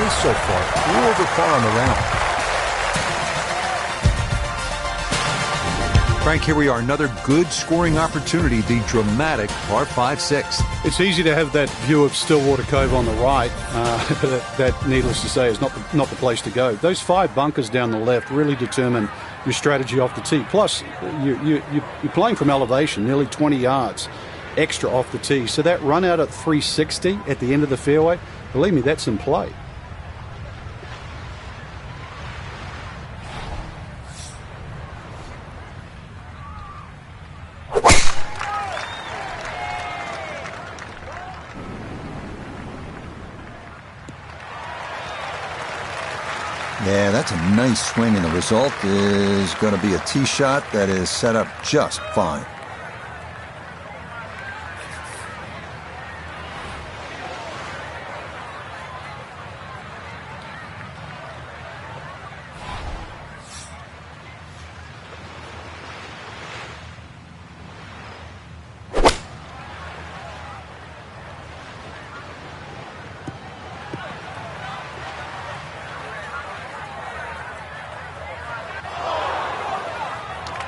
ace so far, 2 over par on the round. Frank, here we are, another good scoring opportunity, the dramatic par 5-6. It's easy to have that view of Stillwater Cove on the right, but that, needless to say, is not the place to go. Those 5 bunkers down the left really determine your strategy off the tee. Plus, you're playing from elevation, nearly 20 yards extra off the tee. So that run out at 360 at the end of the fairway, believe me, that's in play. Yeah, that's a nice swing, and the result is going to be a tee shot that is set up just fine.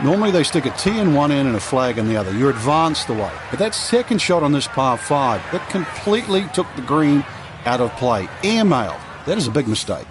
Normally they stick a tee in one end and a flag in the other. You're advanced the way. But that second shot on this par 5, that completely took the green out of play. Airmailed. That is a big mistake.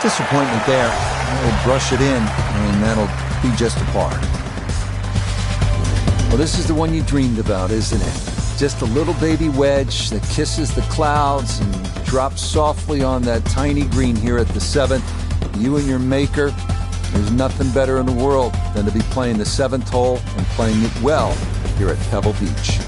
Disappointment there. We'll brush it in, and that'll be just a par. Well, this is the one you dreamed about, isn't it? Just a little baby wedge that kisses the clouds and drops softly on that tiny green here at the 7th. You and your maker, there's nothing better in the world than to be playing the 7th hole and playing it well here at Pebble Beach.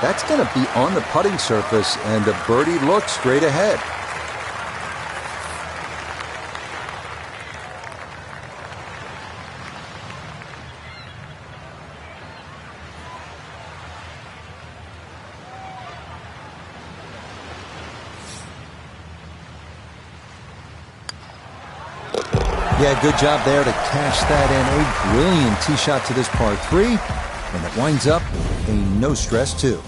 That's going to be on the putting surface, and a birdie look straight ahead. Yeah, good job there to cash that in. A brilliant tee shot to this par 3, and it winds up a no-stress 2.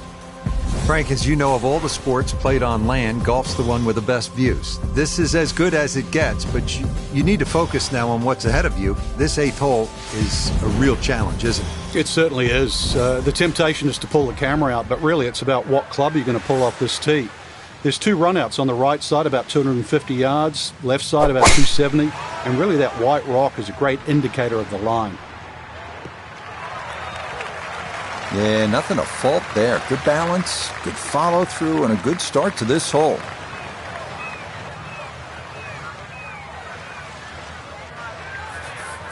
Frank, as you know, of all the sports played on land, golf's the one with the best views. This is as good as it gets, but you need to focus now on what's ahead of you. This 8th hole is a real challenge, isn't it? It certainly is. The temptation is to pull the camera out, but really it's about what club you're going to pull off this tee. There's 2 runouts on the right side, about 250 yards, left side about 270, and really that white rock is a great indicator of the line. Yeah, nothing to fault there. Good balance, good follow-through, and a good start to this hole.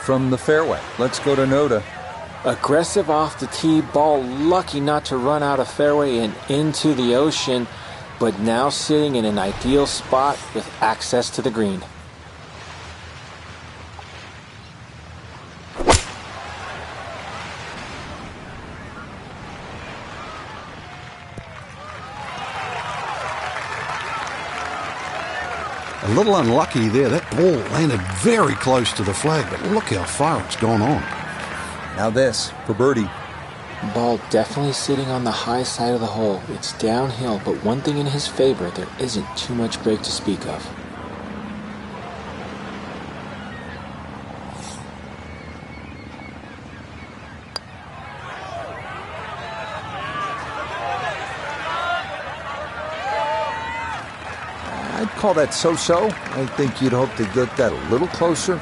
From the fairway, let's go to Noda. Aggressive off the tee, ball lucky not to run out of fairway and into the ocean, but now sitting in an ideal spot with access to the green. A little unlucky there. That ball landed very close to the flag, but look how far it's gone on. Now this for birdie. Ball definitely sitting on the high side of the hole. It's downhill, but one thing in his favor, there isn't too much break to speak of. I'd call that so-so. I think you'd hope to get that a little closer.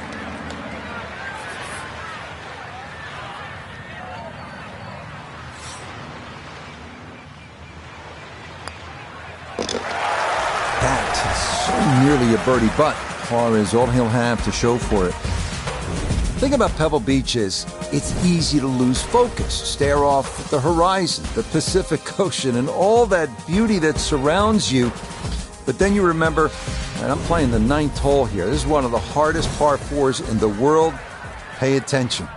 Nearly a birdie, but par is all he'll have to show for it. The thing about Pebble Beach is it's easy to lose focus, stare off at the horizon, the Pacific Ocean, and all that beauty that surrounds you. But then you remember, and I'm playing the 9th hole here. This is one of the hardest par 4s in the world. Pay attention.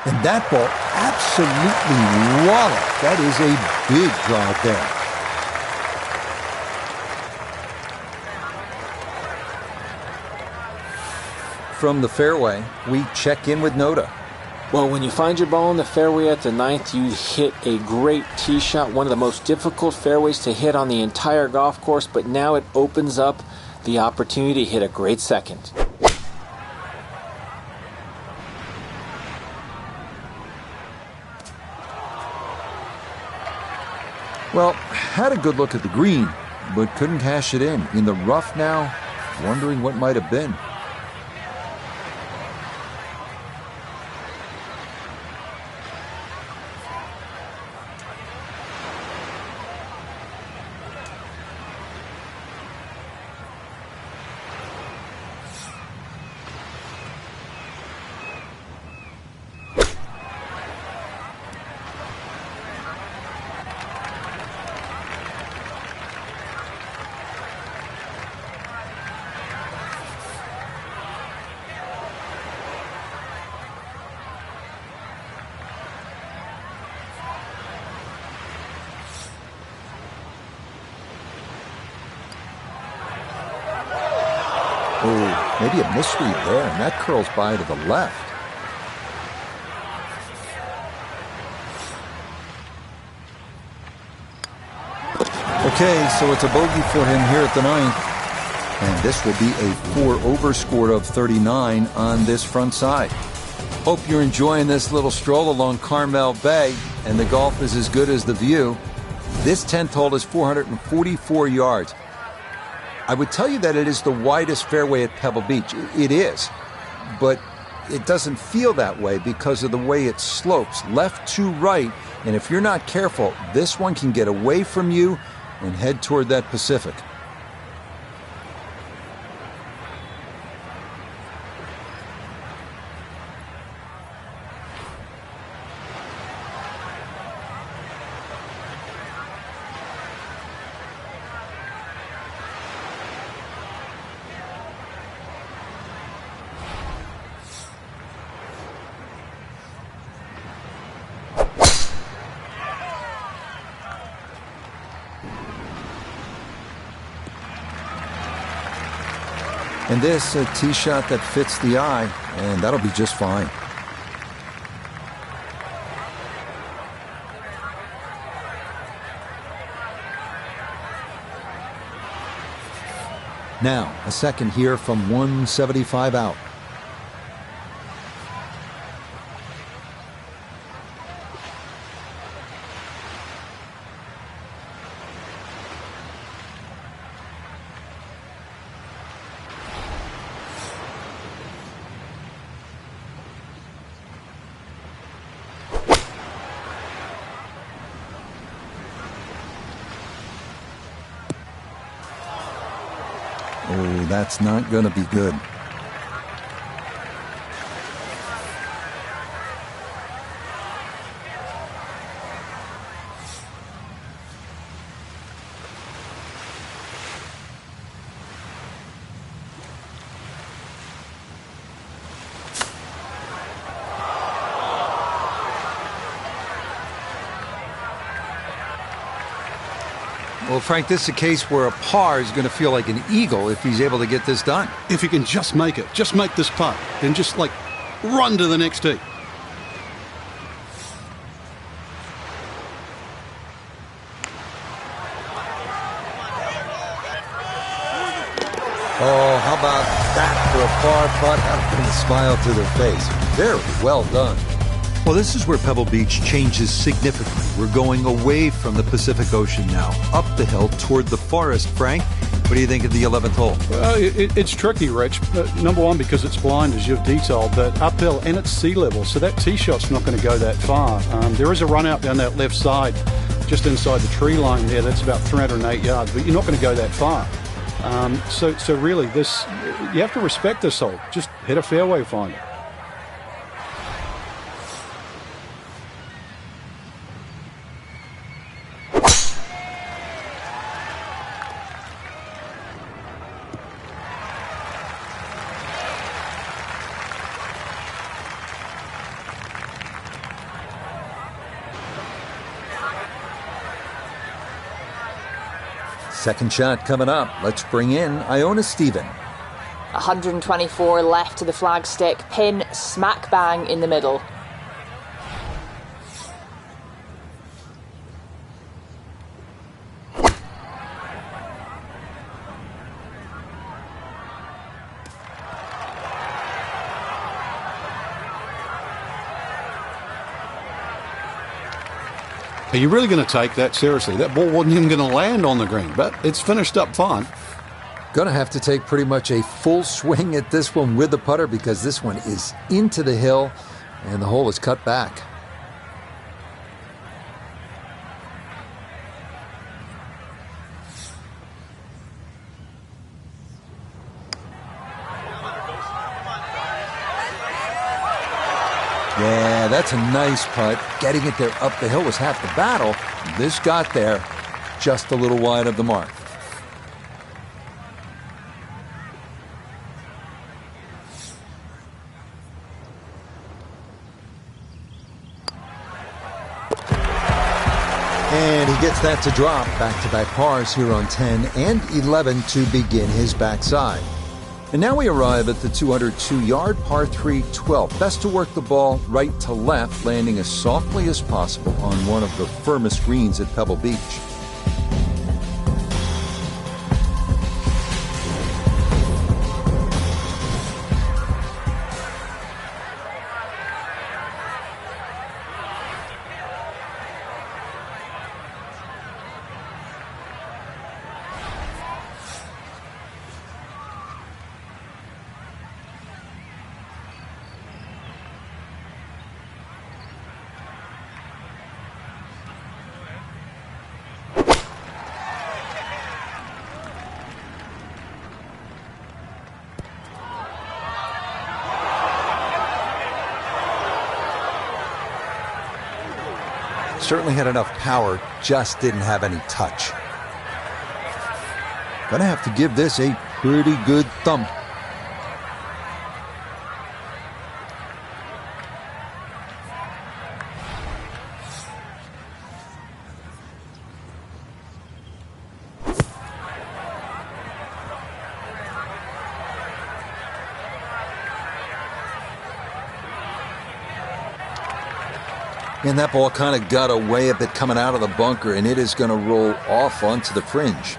And that ball absolutely walloped. That is a big drive there. From the fairway, we check in with Notah. Well, when you find your ball in the fairway at the 9th, you hit a great tee shot, one of the most difficult fairways to hit on the entire golf course, but now it opens up the opportunity to hit a great second. Well, had a good look at the green, but couldn't cash it in the rough now, wondering what might have been. Oh, maybe a misread there, and that curls by to the left. Okay, so it's a bogey for him here at the 9th. And this will be a 4-over score of 39 on this front side. Hope you're enjoying this little stroll along Carmel Bay, and the golf is as good as the view. This 10th hole is 444 yards. I would tell you that it is the widest fairway at Pebble Beach. It is, but it doesn't feel that way because of the way it slopes left to right, and if you're not careful, this one can get away from you and head toward that Pacific. And this, a tee shot that fits the eye, and that'll be just fine. Now, a second here from 175 out. Oh, that's not going to be good. Well, Frank, this is a case where a par is going to feel like an eagle if he's able to get this done. If he can just make it, just make this putt, then just like run to the next tee. Oh, how about that for a par putt? That brings a smile to their face. Very well done. Well, this is where Pebble Beach changes significantly. We're going away from the Pacific Ocean now, up the hill toward the forest. Frank, what do you think of the 11th hole? It's tricky, Rich. Number one, because it's blind, as you've detailed, but uphill and it's sea level, so that tee shot's not going to go that far. There is a run out down that left side, just inside the tree line there. That's about 308 yards, but you're not going to go that far. So really, you have to respect this hole. Just hit a fairway finder. Second shot coming up. Let's bring in Iona Stephen. 124 left to the flagstick, pin smack bang in the middle. Are you really going to take that seriously? That ball wasn't even going to land on the green, but it's finished up fine. Going to have to take pretty much a full swing at this one with the putter because this one is into the hill and the hole is cut back. Yeah, that's a nice putt. Getting it there up the hill was half the battle. This got there just a little wide of the mark. And he gets that to drop. Back-to-back pars here on 10 and 11 to begin his backside. And now we arrive at the 202-yard par 3 12. Best to work the ball right to left, landing as softly as possible on one of the firmest greens at Pebble Beach. Certainly had enough power, just didn't have any touch. Gonna have to give this a pretty good thump. And that ball kind of got away a bit coming out of the bunker, and it is going to roll off onto the fringe.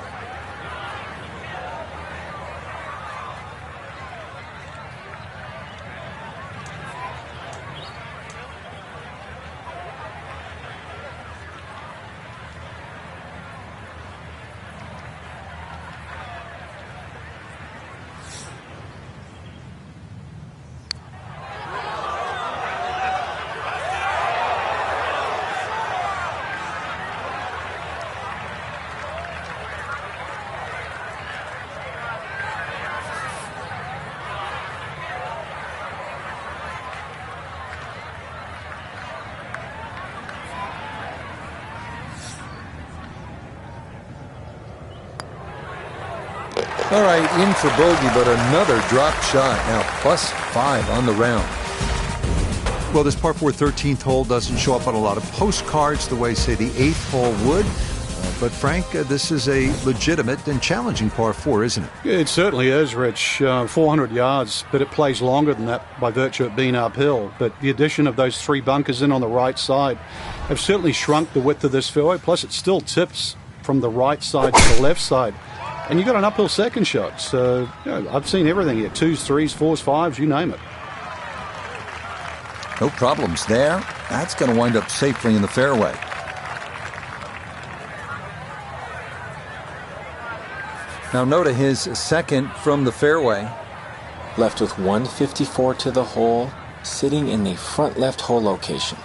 All right, in for bogey, but another drop shot. Now +5 on the round. Well, this par 4 13th hole doesn't show up on a lot of postcards the way, say, the 8th hole would. But, Frank, this is a legitimate and challenging par 4, isn't it? It certainly is, Rich. 400 yards, but it plays longer than that by virtue of being uphill. But the addition of those 3 bunkers in on the right side have certainly shrunk the width of this fairway. Plus, it still tips from the right side to the left side. And you've got an uphill second shot. So, I've seen everything here. 2s, 3s, 4s, 5s, you name it. No problems there. That's going to wind up safely in the fairway. Now Notah, his second from the fairway. Left with 154 to the hole, sitting in the front left hole location.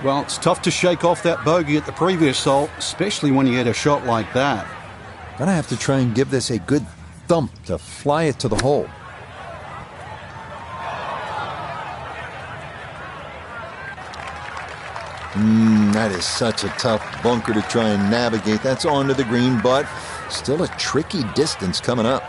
Well, it's tough to shake off that bogey at the previous hole, especially when you hit a shot like that. Gonna have to try and give this a good thump to fly it to the hole. That is such a tough bunker to try and navigate. That's onto the green, but still a tricky distance coming up.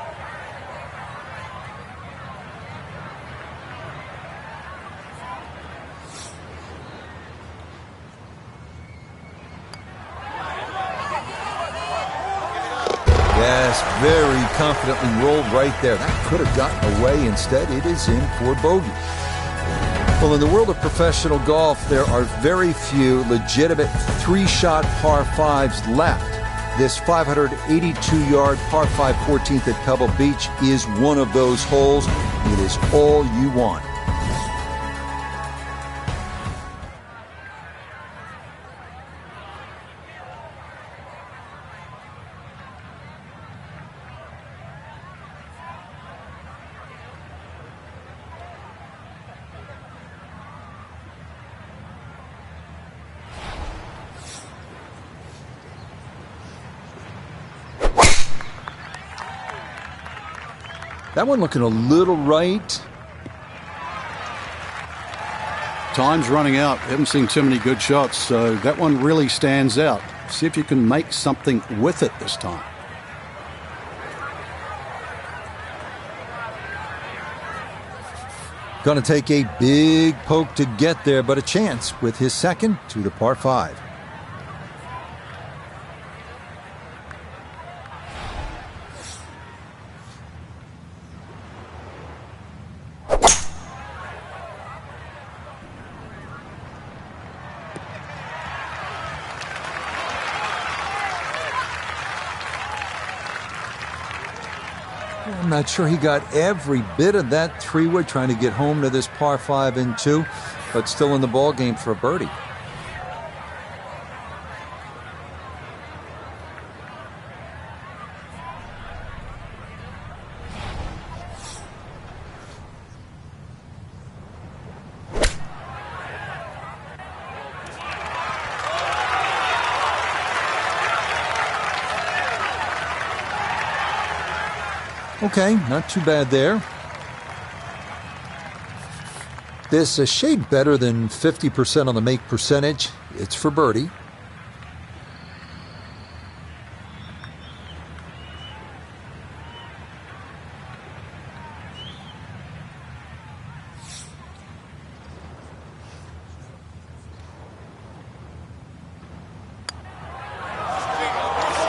Yes, very confidently rolled right there. That could have gotten away. Instead, it is in for bogey. Well, in the world of professional golf, there are very few legitimate 3-shot par 5s left. This 582-yard par 5 14th at Pebble Beach is one of those holes. It is all you want. That one looking a little right. Time's running out. Haven't seen too many good shots, so that one really stands out. See if you can make something with it this time. Going to take a big poke to get there, but a chance with his second to the par 5. I'm not sure he got every bit of that 3-wood trying to get home to this par 5 and 2, but still in the ball game for a birdie. Okay, not too bad there. This a shade better than 50% on the make percentage. It's for birdie.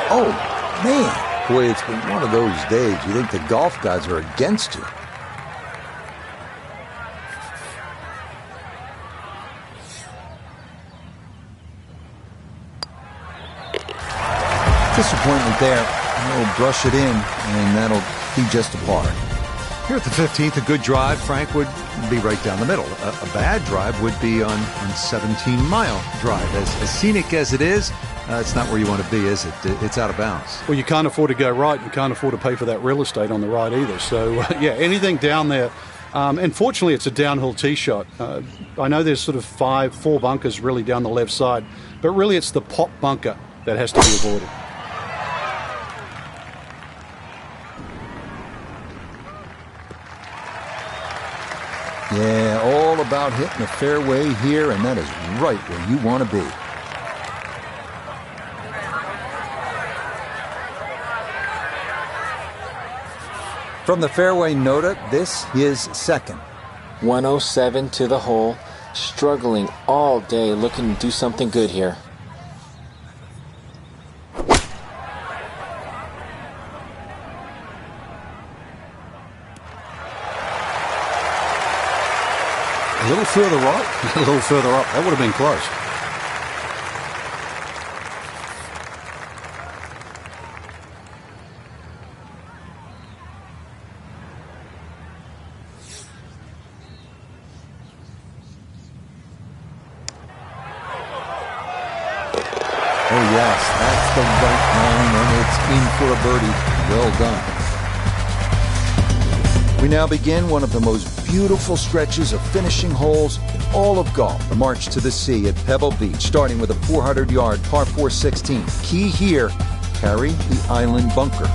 Oh, man. Boy, it's been one of those days. You think the golf gods are against you. Disappointment there. He'll brush it in, and that'll be just a par. Here at the 15th, a good drive, Frank, would be right down the middle. A bad drive would be on 17-mile drive. As scenic as it is, it's not where you want to be, is it? It's out of bounds. Well, you can't afford to go right. You can't afford to pay for that real estate on the right either. So, yeah, anything down there. And fortunately, it's a downhill tee shot. I know there's sort of four bunkers really down the left side, but really it's the pop bunker that has to be avoided. Yeah, all about hitting the fairway here, and that is right where you want to be. From the fairway Nota, this is second. 107 to the hole, struggling all day, looking to do something good here. A little further right, a little further up. That would have been close. Oh yes, that's the right line, and it's in for a birdie. Well done. We now begin one of the most beautiful stretches of finishing holes in all of golf. The march to the sea at Pebble Beach, starting with a 400-yard par 4 16. Key here, carry the island bunker.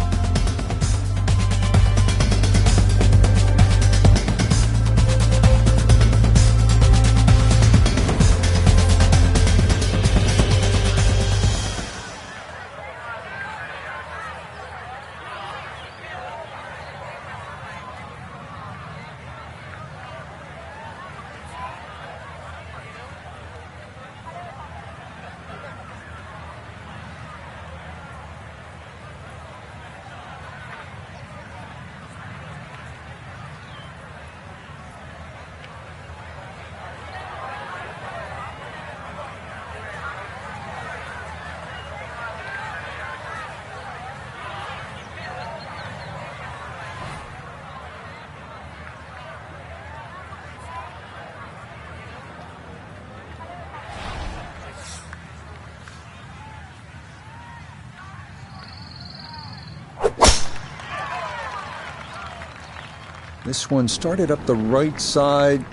This one started up the right side.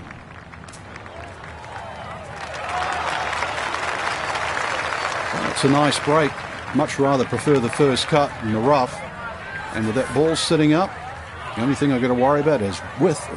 It's a nice break. Much rather prefer the first cut in the rough. And with that ball sitting up, the only thing I've got to worry about is width.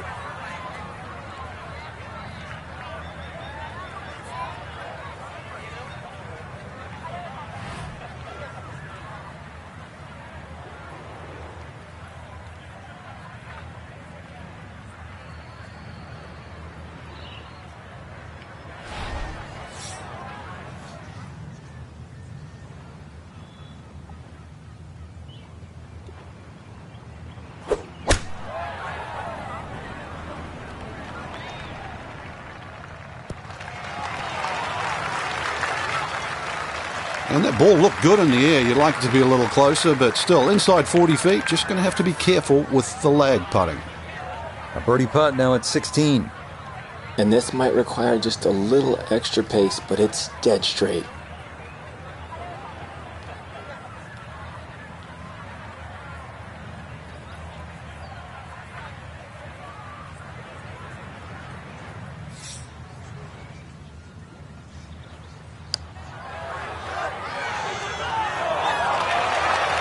And that ball looked good in the air. You'd like it to be a little closer, but still, inside 40 feet, just going to have to be careful with the lag putting. A birdie putt now at 16. And this might require just a little extra pace, but it's dead straight.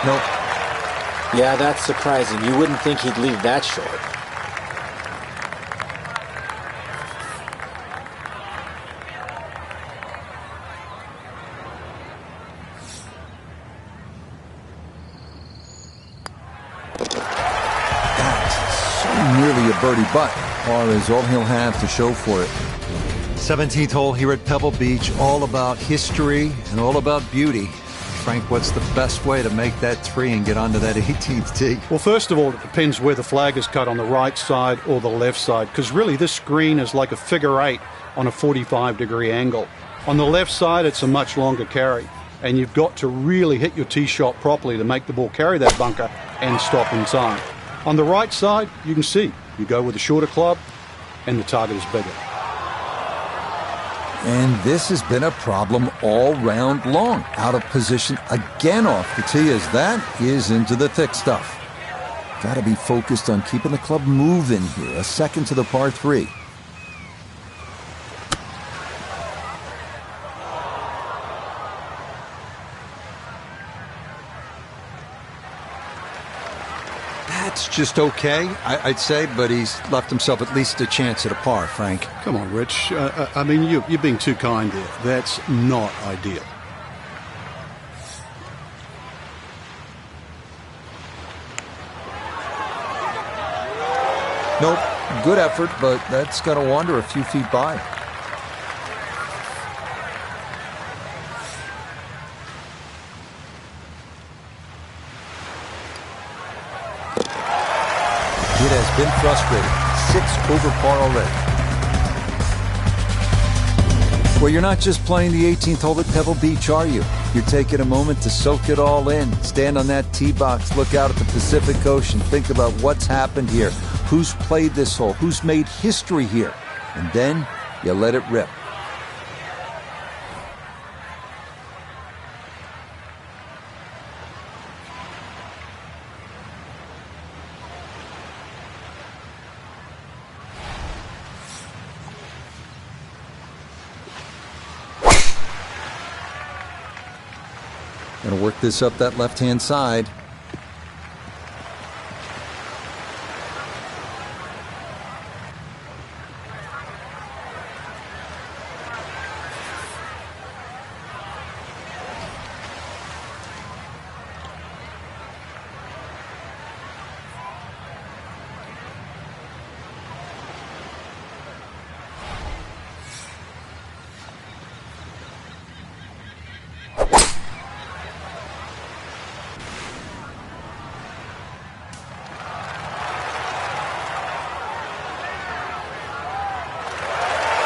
Nope. Yeah, that's surprising. You wouldn't think he'd leave that short. That's so nearly a birdie, but par is all he'll have to show for it. 17th hole here at Pebble Beach, all about history and all about beauty. Frank, what's the best way to make that three and get onto that 18th tee? Well, first of all, it depends where the flag is cut, on the right side or the left side, because really this green is like a figure eight on a 45-degree angle. On the left side, it's a much longer carry. and you've got to really hit your tee shot properly to make the ball carry that bunker and stop in time. On the right side, you can see, you go with a shorter club, and the target is bigger. And this has been a problem all round long. Out of position again off the tee as that is into the thick stuff. Got to be focused on keeping the club moving here. A second to the par 3. That's just okay, I'd say, but he's left himself at least a chance at a par, Frank. Come on, Rich. I mean, you're being too kind there. That's not ideal. Nope, good effort, but that's got to wander a few feet by. It has been frustrating. 6 over par already. Well, you're not just playing the 18th hole at Pebble Beach, are you? You're taking a moment to soak it all in. Stand on that tee box, look out at the Pacific Ocean, think about what's happened here, who's played this hole, who's made history here, and then you let it rip. Gonna work this up that left-hand side.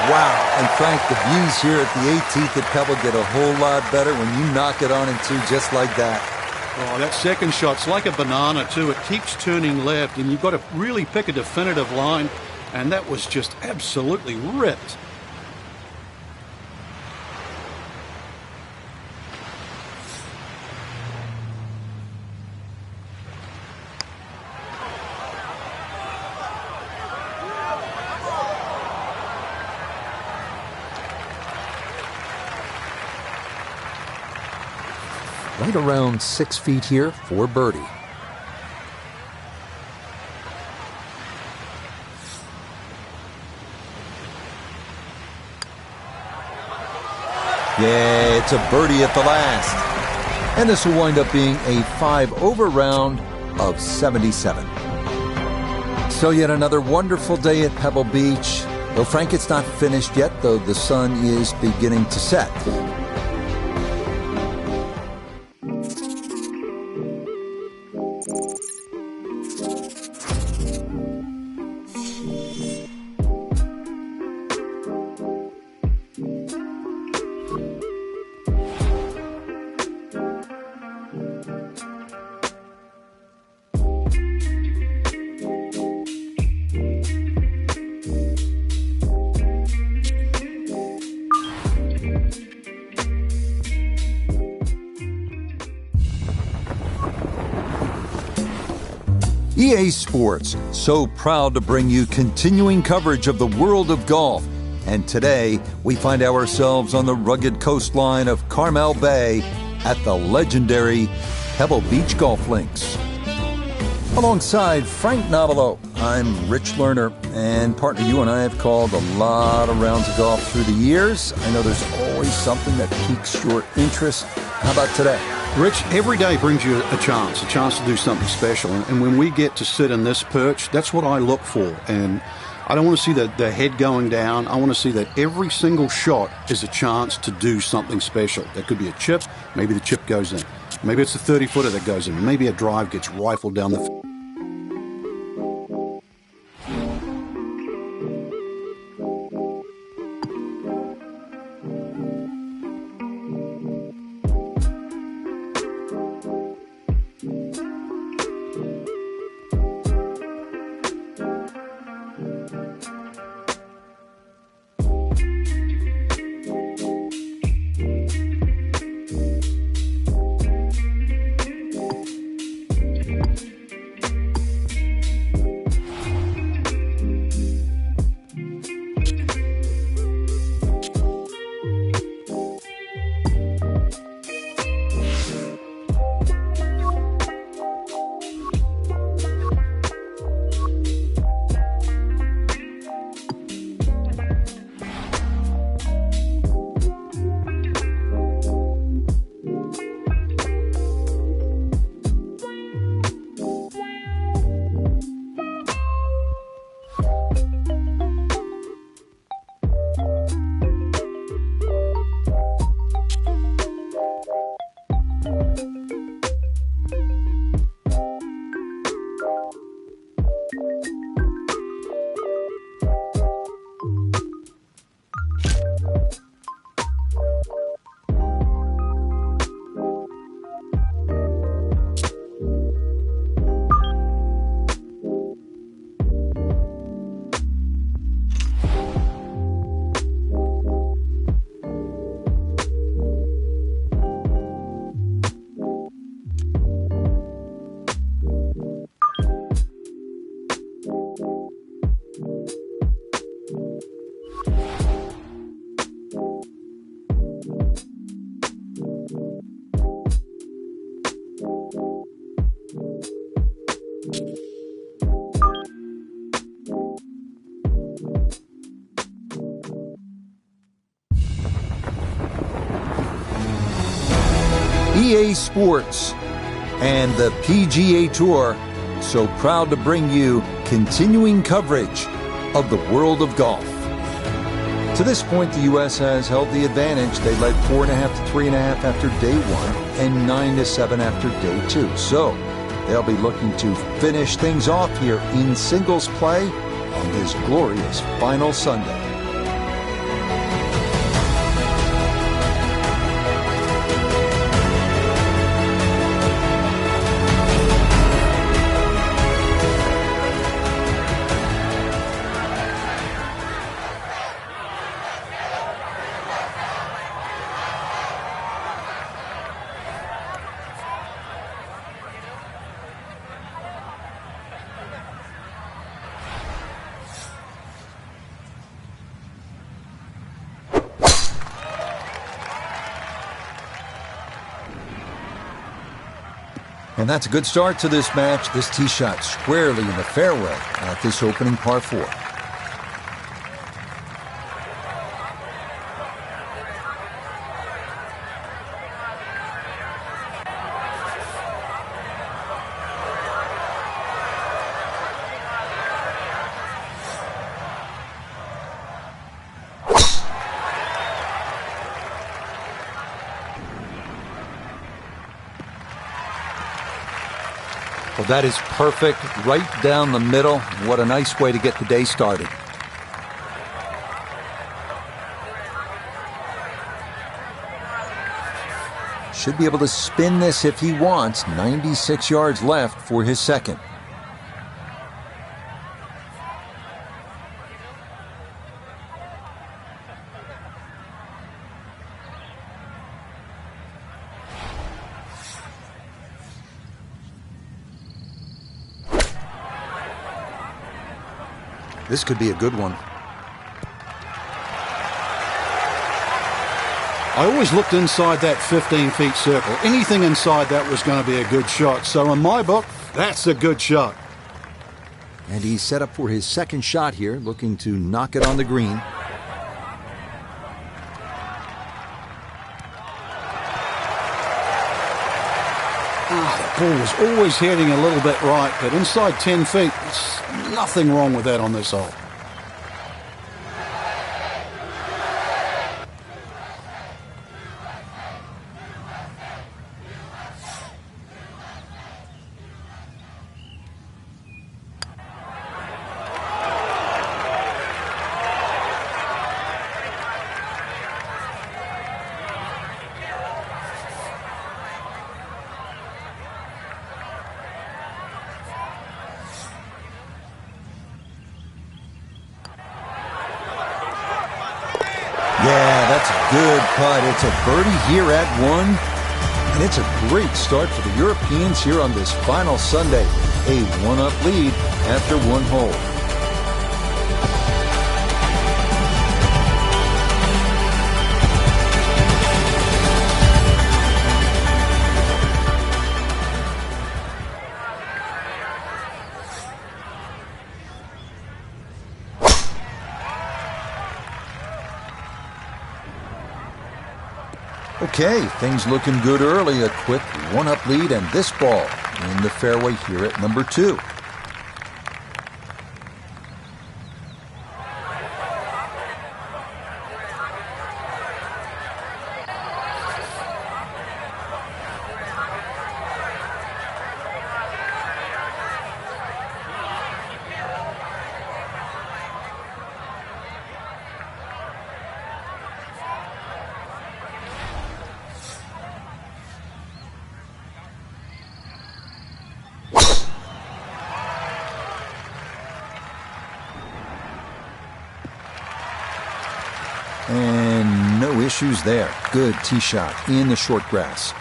Wow, and Frank, the views here at the 18th at Pebble get a whole lot better when you knock it on in 2 just like that. Oh, that second shot's like a banana, too. It keeps turning left, and you've got to really pick a definitive line, and that was just absolutely ripped. Right around 6 feet here for birdie. Yeah, it's a birdie at the last. And this will wind up being a 5 over round of 77. So yet another wonderful day at Pebble Beach. Though Frank, it's not finished yet, though the sun is beginning to set. EA Sports, so proud to bring you continuing coverage of the world of golf. And today, we find ourselves on the rugged coastline of Carmel Bay at the legendary Pebble Beach Golf Links. Alongside Frank Nobilo, I'm Rich Lerner, and partner, you and I have called a lot of rounds of golf through the years. I know there's always something that piques your interest. How about today? Rich, every day brings you a chance to do something special. And when we get to sit in this perch, that's what I look for. And I don't want to see the head going down. I want to see that every single shot is a chance to do something special. That could be a chip. Maybe the chip goes in. Maybe it's a 30-footer that goes in. Maybe a drive gets rifled down the... EA Sports and the PGA Tour so proud to bring you continuing coverage of the world of golf. To this point, the U.S. has held the advantage. They led 4.5 to 3.5 after day 1 and 9 to 7 after day 2. So they'll be looking to finish things off here in singles play on this glorious final Sunday. And that's a good start to this match. This tee shot squarely in the fairway at this opening par 4. Well, that is perfect, right down the middle. What a nice way to get the day started. Should be able to spin this if he wants. 96 yards left for his second. This could be a good one. I always looked inside that 15-feet circle. Anything inside that was going to be a good shot. So in my book, that's a good shot. And he's set up for his second shot here, looking to knock it on the green. The ball was always heading a little bit right, but inside 10 feet, there's nothing wrong with that on this hole. Yeah, that's a good putt. It's a birdie here at 1. And it's a great start for the Europeans here on this final Sunday. A 1-up lead after 1 hole. Okay, things looking good early. A quick 1-up lead and this ball in the fairway here at number 2. And no issues there. Good tee shot in the short grass.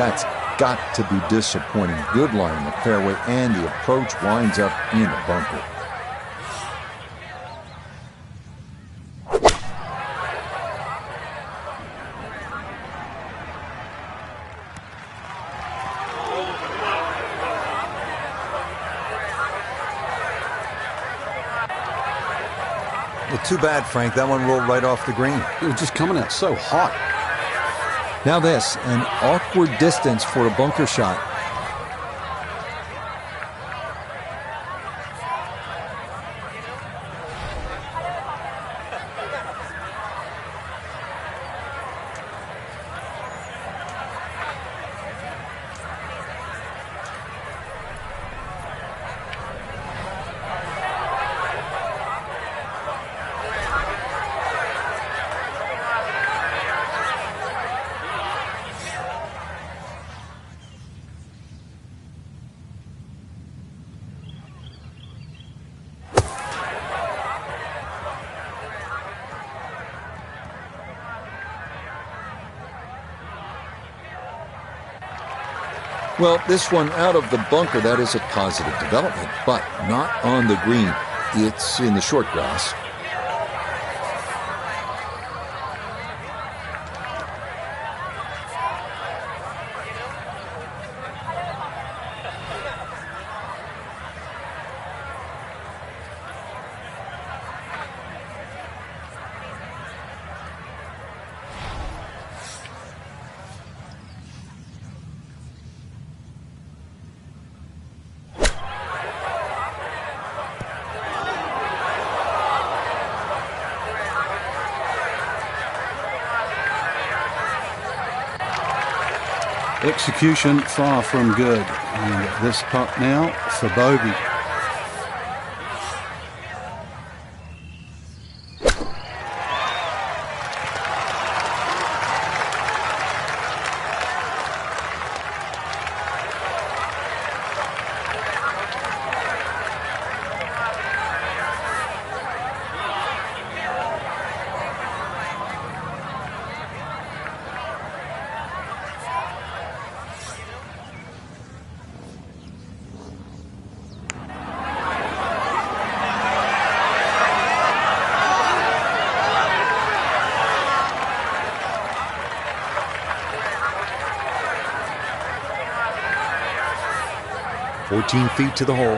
That's got to be disappointing. Good line in the fairway, and the approach winds up in the bunker. Well, too bad, Frank. That one rolled right off the green. It was just coming out so hot. Now this, an awkward distance for a bunker shot. Well, this one out of the bunker, that is a positive development, but not on the green. It's in the short grass. Execution far from good. And this putt now for bogey. $14 feet to the hole.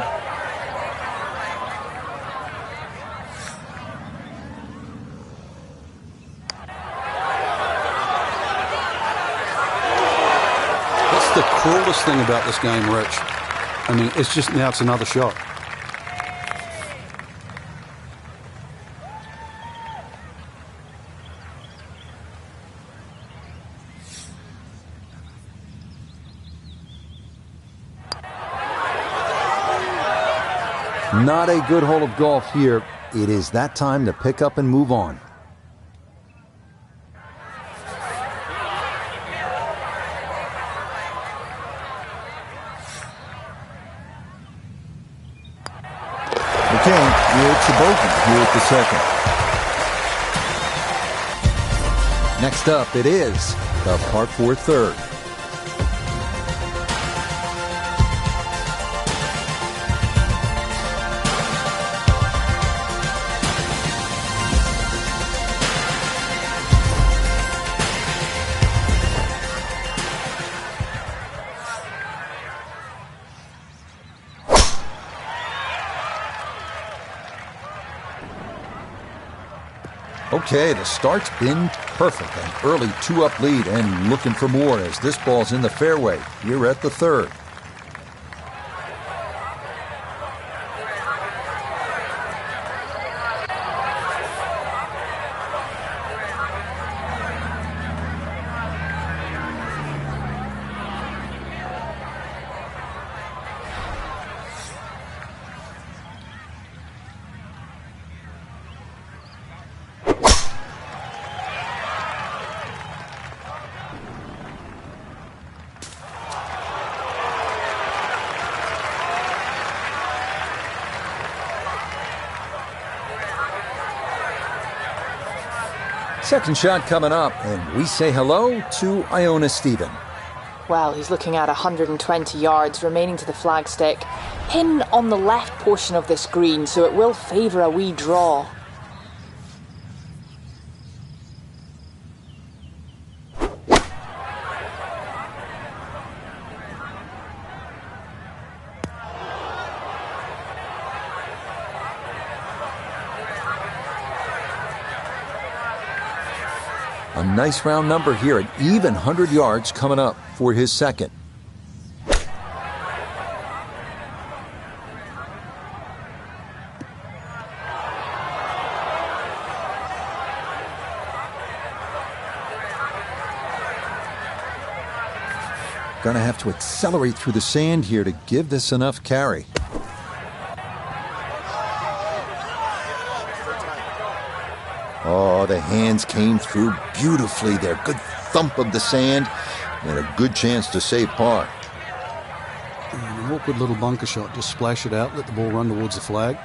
That's the cruelest thing about this game, Rich. I mean, it's just now it's another shot. Not a good hole of golf here. It is that time to pick up and move on. Okay, it's a bogey here at the second. Next up, it is the par 4 third. Okay, the start's been perfect. An early 2-up lead and looking for more as this ball's in the fairway here at the third. Second shot coming up, and we say hello to Iona Stephen. Well, he's looking at 120 yards remaining to the flagstick. Pin on the left portion of this green, so it will favour a wee draw. A nice round number here, an even 100 yards coming up for his second. Gonna have to accelerate through the sand here to give this enough carry. Oh, the hands came through beautifully there. Good thump of the sand and a good chance to save par. And an awkward little bunker shot. Just splash it out, let the ball run towards the flag.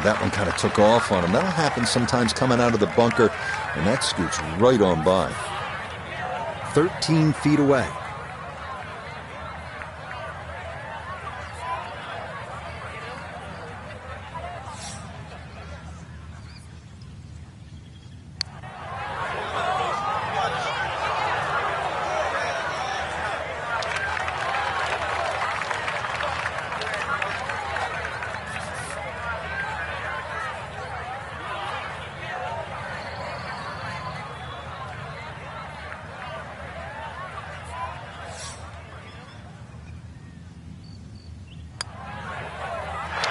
That one kind of took off on him. That'll happen sometimes coming out of the bunker, and that scoots right on by. 13 feet away.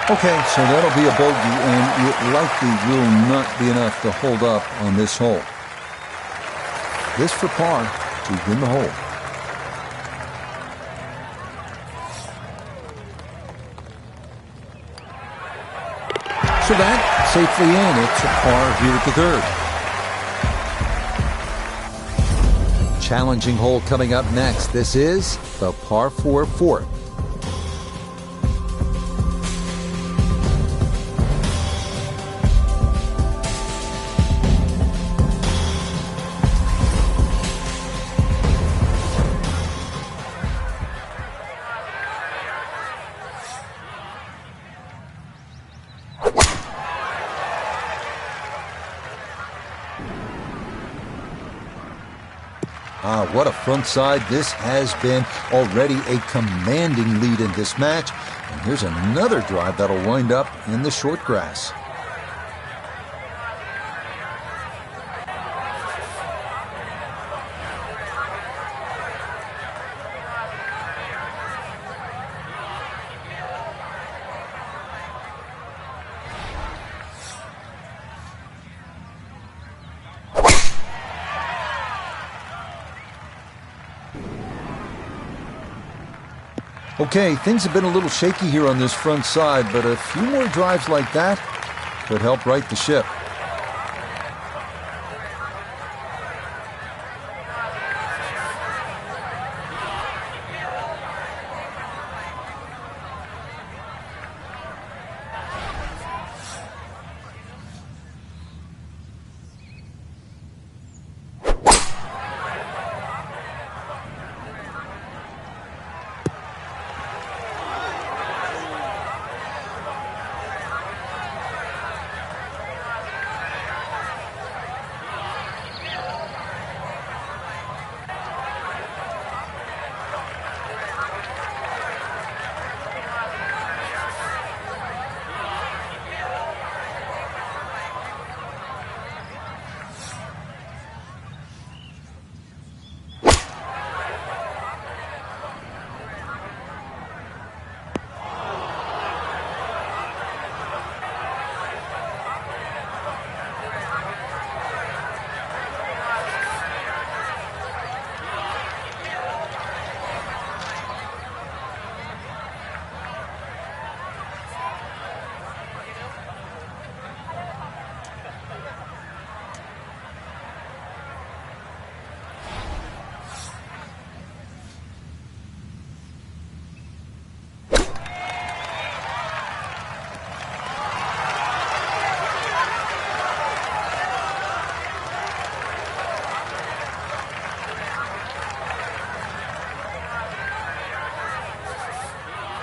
Okay, so that'll be a bogey, and it likely will not be enough to hold up on this hole. This for par to win the hole. So that safely in. It's a par here at the third. Challenging hole coming up next. This is the par 4 fourth. What a front side this has been. Already a commanding lead in this match. And here's another drive that'll wind up in the short grass. Okay, things have been a little shaky here on this front side, but a few more drives like that could help right the ship.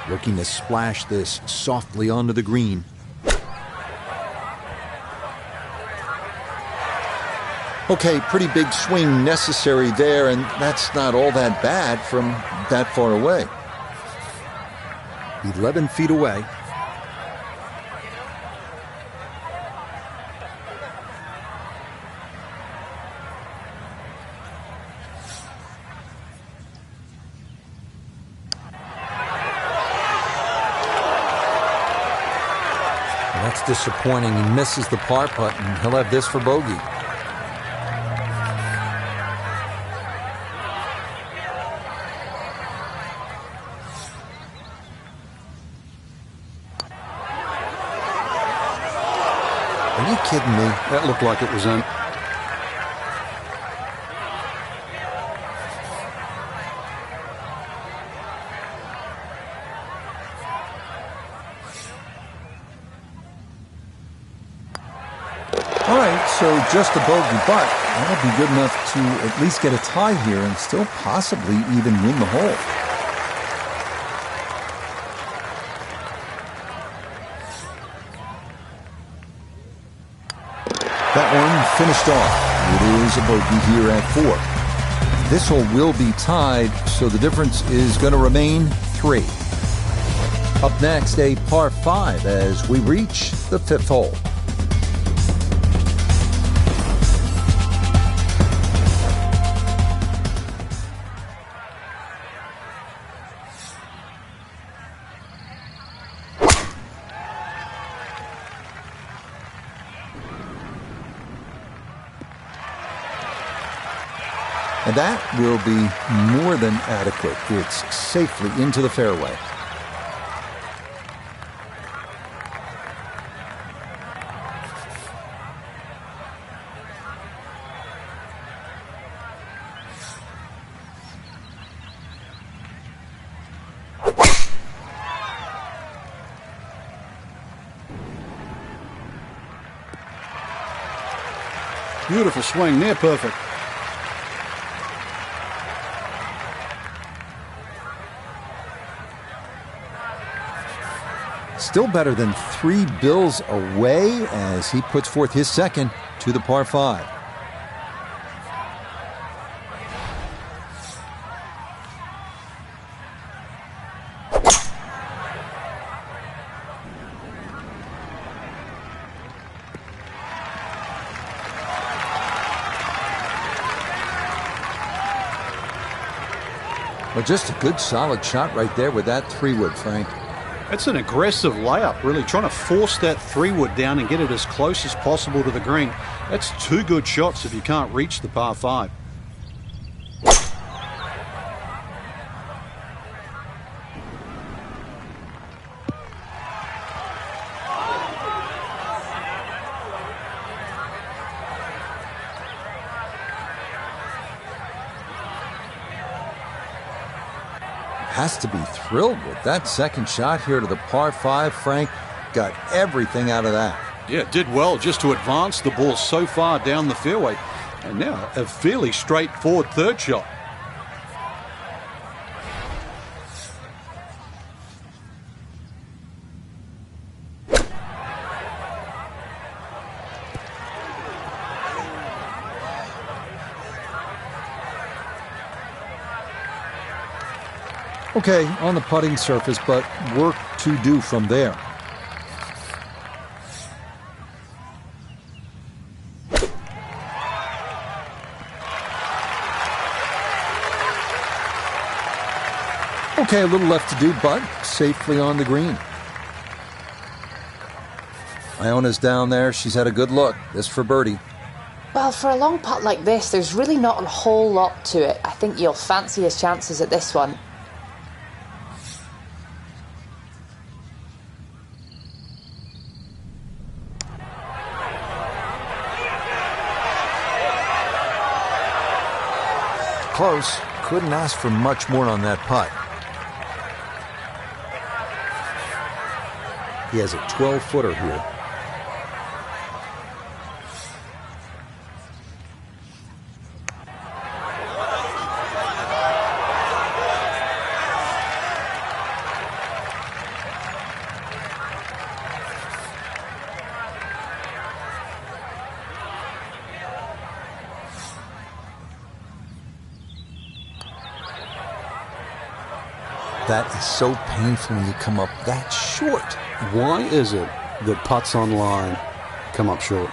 looking to splash this softly onto the green. Okay, pretty big swing necessary there, and that's not all that bad from that far away. 11 feet away. That's disappointing. He misses the par putt, and he'll have this for bogey. Are you kidding me? That looked like it was in. All right, so just a bogey, but that'll be good enough to at least get a tie here and still possibly even win the hole. That one finished off. It is a bogey here at 4. This hole will be tied, so the difference is going to remain 3. Up next, a par 5 as we reach the 5th hole. And that will be more than adequate. It's safely into the fairway. Beautiful swing, near perfect. Still better than 3 bills away as he puts forth his second to the par 5. Well, just a good solid shot right there with that 3-wood, Frank. That's an aggressive layup, really trying to force that 3-wood down and get it as close as possible to the green. That's 2 good shots if you can't reach the par 5. Has to be thrilled with that second shot here to the par 5. Frank got everything out of that. Yeah, did well just to advance the ball so far down the fairway. And now a fairly straightforward third shot. Okay, on the putting surface, but work to do from there. Okay, a little left to do, but safely on the green. Iona's down there. She's had a good look. This for birdie. Well, for a long putt like this, there's really not a whole lot to it. I think you'll fancy his chances at this one. Close. Couldn't ask for much more on that putt. He has a 12-footer here. That is so painful when you come up that short. Why is it that putts on line come up short?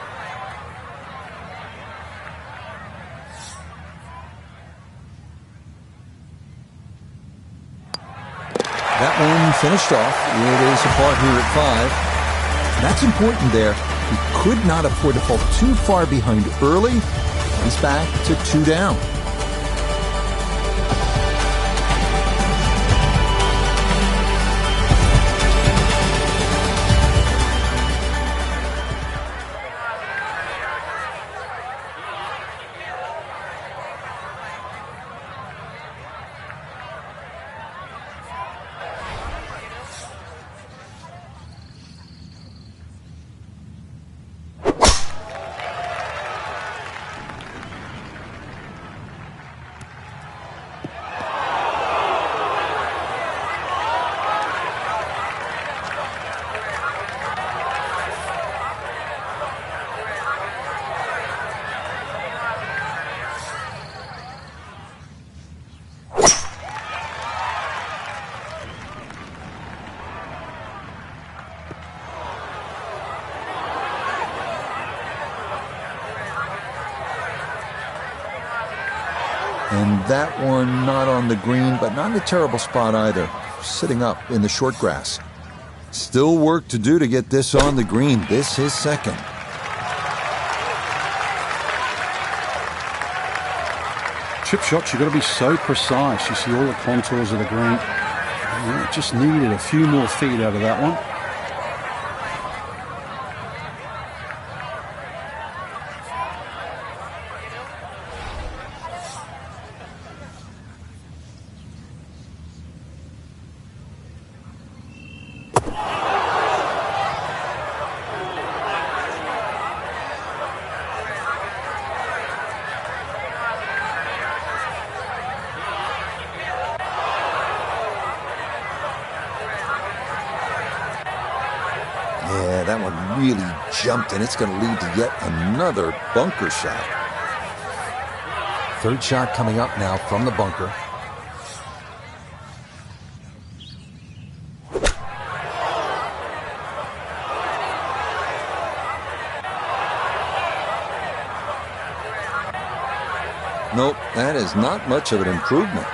That one finished off. It is a par here at 5. And that's important there. He could not afford to fall too far behind early. He's back to 2 down. And that one not on the green, but not in a terrible spot either. Sitting up in the short grass. Still work to do to get this on the green. This is second. Chip shots, you've got to be so precise. You see all the contours of the green. Just needed a few more feet out of that one. Yeah, that one really jumped, and it's going to lead to yet another bunker shot. Third shot coming up now from the bunker. Nope, that is not much of an improvement.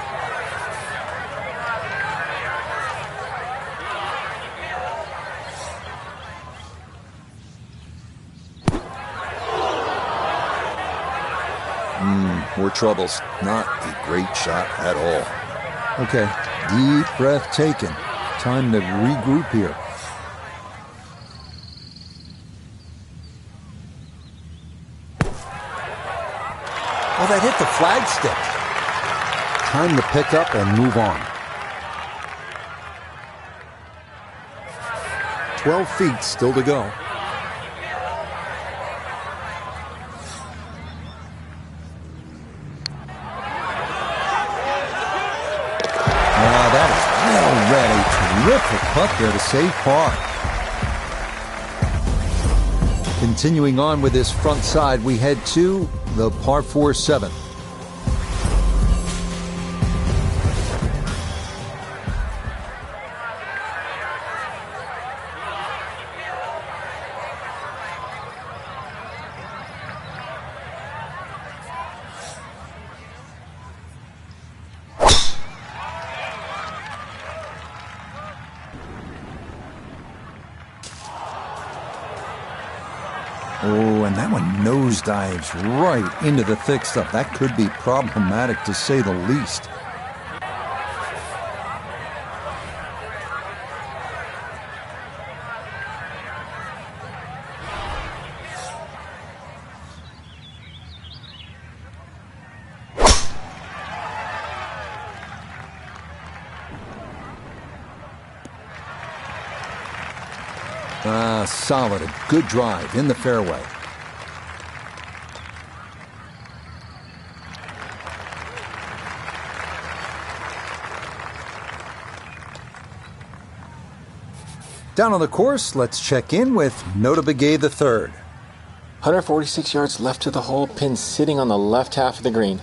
More troubles. Not a great shot at all. Okay, deep breath taken. Time to regroup here. Oh, that hit the flagstick. Time to pick up and move on. 12 feet still to go. Terrific putt there to save par. Continuing on with this front side, we head to the par 4 7th. Oh, and that one nosedives right into the thick stuff. That could be problematic, to say the least. Solid, a good drive in the fairway. Down on the course, let's check in with Notah Begay III. 146 yards left to the hole, pin sitting on the left half of the green.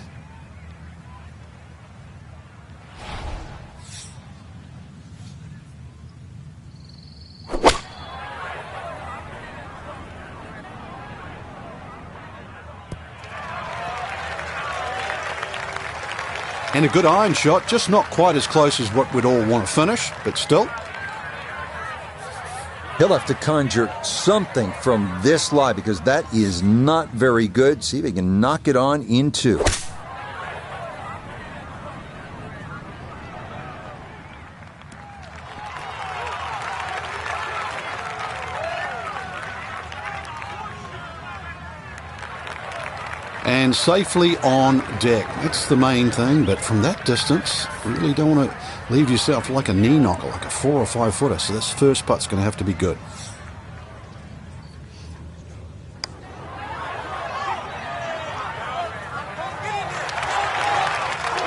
And a good iron shot, just not quite as close as what we'd all want to finish, but still. He'll have to conjure something from this lie because that is not very good. See if he can knock it on in two. And safely on deck. That's the main thing, but from that distance, really don't want to leave yourself like a knee knocker, like a 4 or 5 footer. So this first putt's going to have to be good.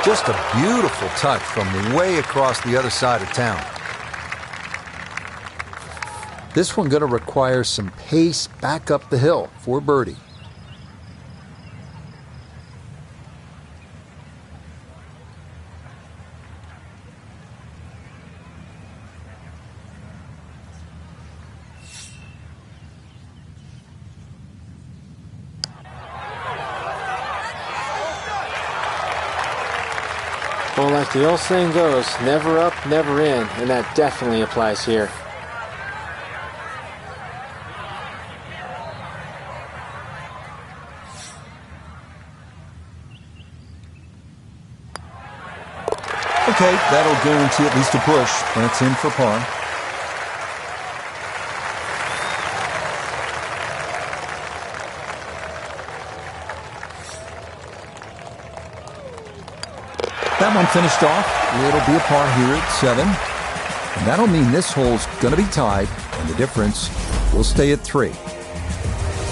Just a beautiful touch from way across the other side of town. This one going to require some pace back up the hill for birdie. Well, like the old saying goes, never up, never in, and that definitely applies here. Okay, that'll guarantee at least a push. That's in for par. That one finished off. It'll be a par here at 7. And that'll mean this hole's going to be tied, and the difference will stay at 3.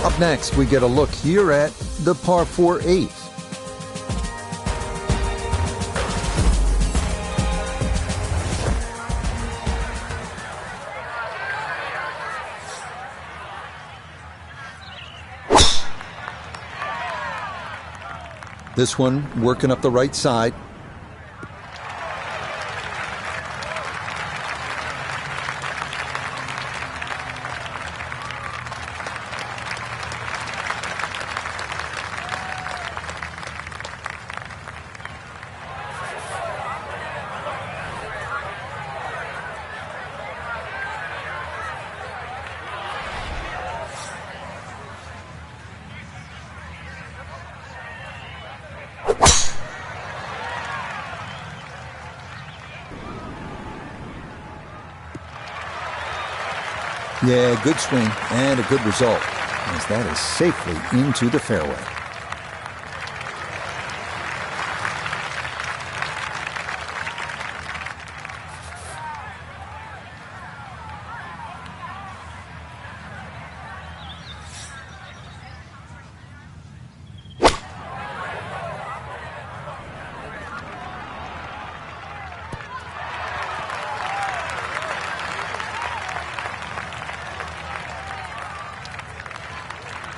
Up next, we get a look here at the par 4 8th. This one working up the right side. Yeah, good swing and a good result, as that is safely into the fairway.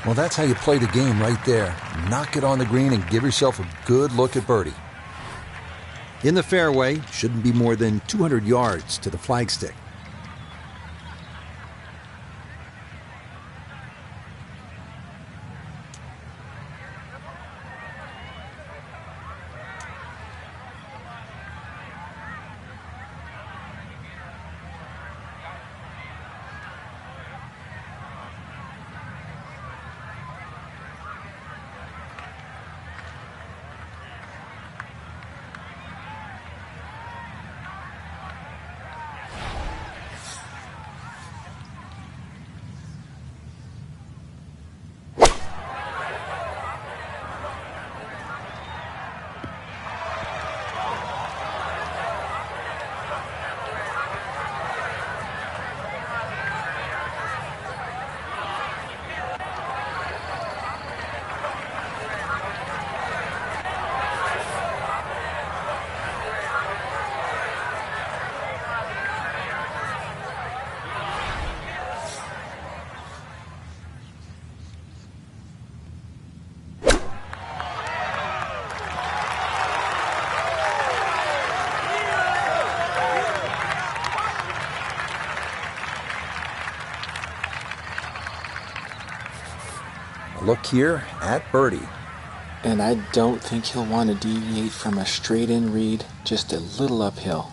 Well, that's how you play the game right there. Knock it on the green and give yourself a good look at birdie. In the fairway, shouldn't be more than 200 yards to the flagstick. Look here at birdie. And I don't think he'll want to deviate from a straight-in read, just a little uphill.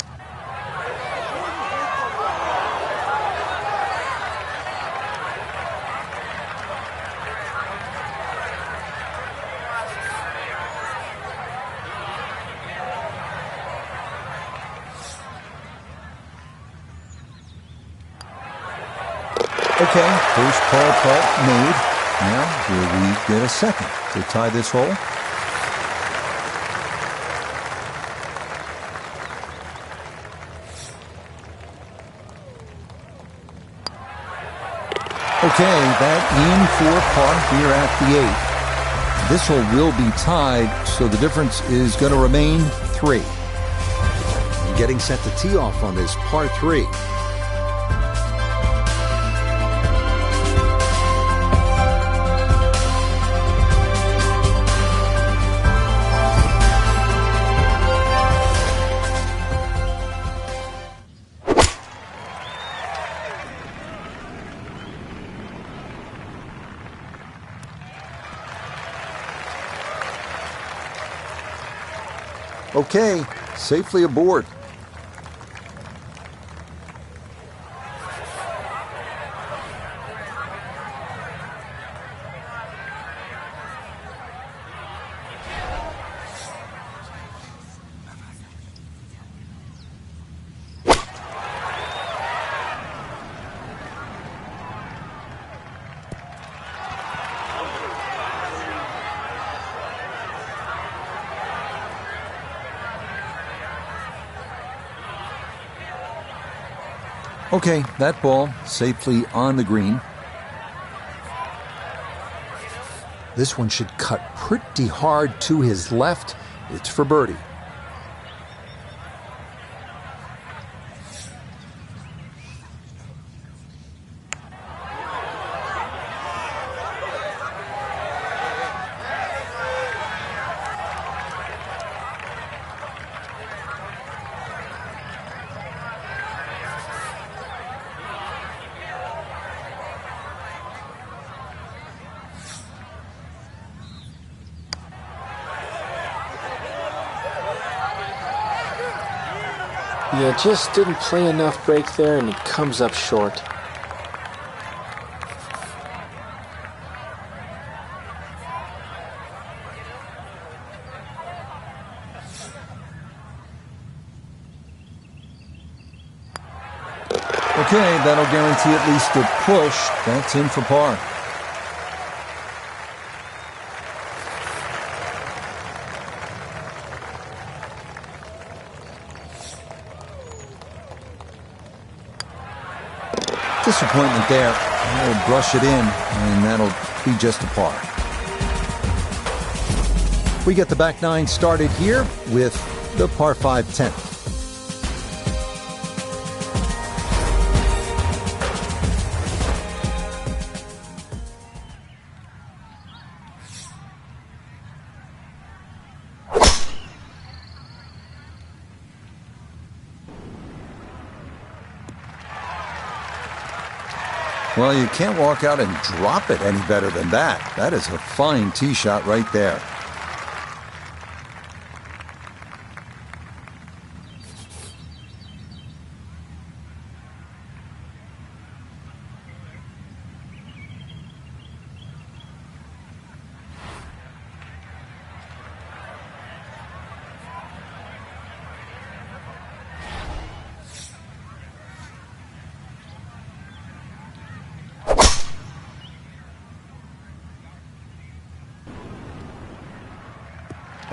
Okay, first par putt made. Now, will we get a second to tie this hole? Okay, that in for par here at the 8th. This hole will be tied, so the difference is going to remain 3. And getting set to tee off on this par 3. Okay, safely aboard. Okay, that ball safely on the green. This one should cut pretty hard to his left. It's for birdie. Yeah, just didn't play enough break there, and it comes up short. Okay, that'll guarantee at least a push. That's in for par. Disappointment there. He'll brush it in, and that'll be just a par. We get the back nine started here with the par 5 10th. Well, you can't walk out and drop it any better than that. That is a fine tee shot right there.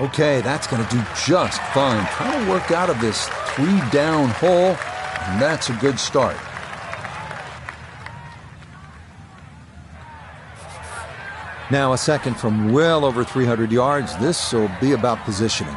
Okay, that's going to do just fine. Trying to work out of this 3-down hole, and that's a good start. Now a second from well over 300 yards. This will be about positioning.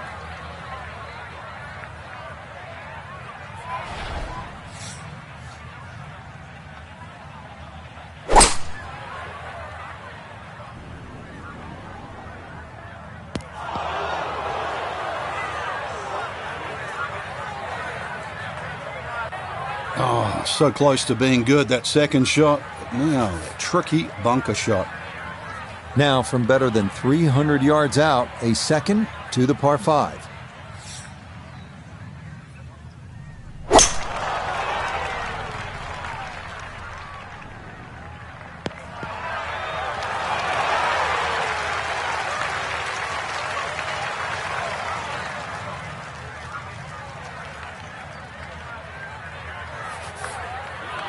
Oh, so close to being good, that second shot. Now, a tricky bunker shot. Now, from better than 300 yards out, a second to the par 5.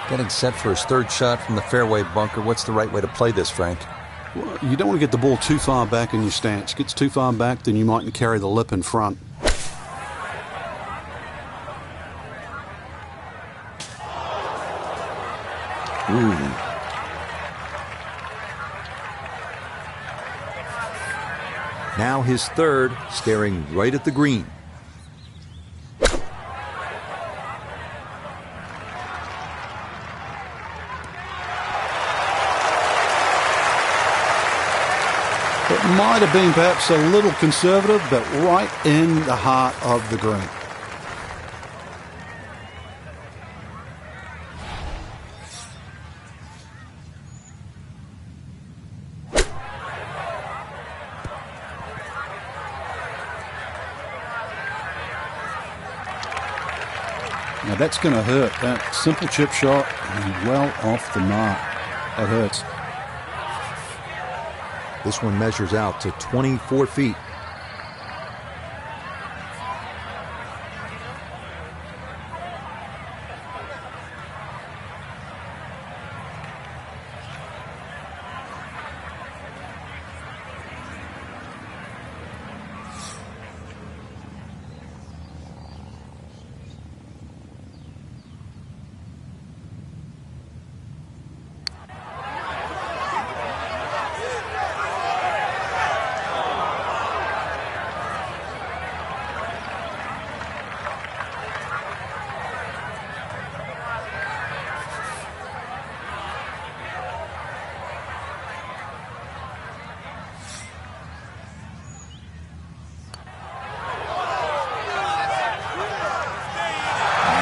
Getting set for his third shot from the fairway bunker. What's the right way to play this, Frank? Well, you don't want to get the ball too far back in your stance. Gets too far back, then you mightn't carry the lip in front. Ooh. Now his third, staring right at the green. It might have been perhaps a little conservative, but right in the heart of the green. Now that's going to hurt. That simple chip shot and well off the mark. That hurts. This one measures out to 24 feet.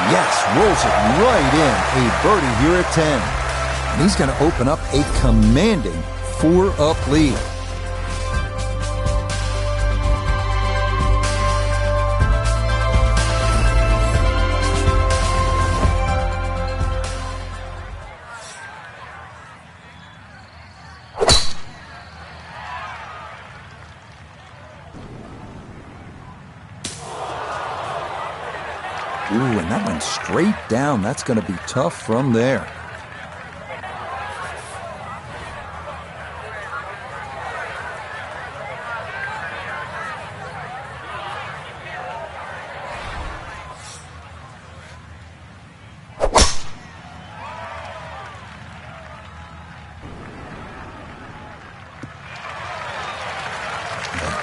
Yes, rolls it right in. A birdie here at 10. And he's going to open up a commanding 4-up lead. Ooh, and that went straight down. That's going to be tough from there.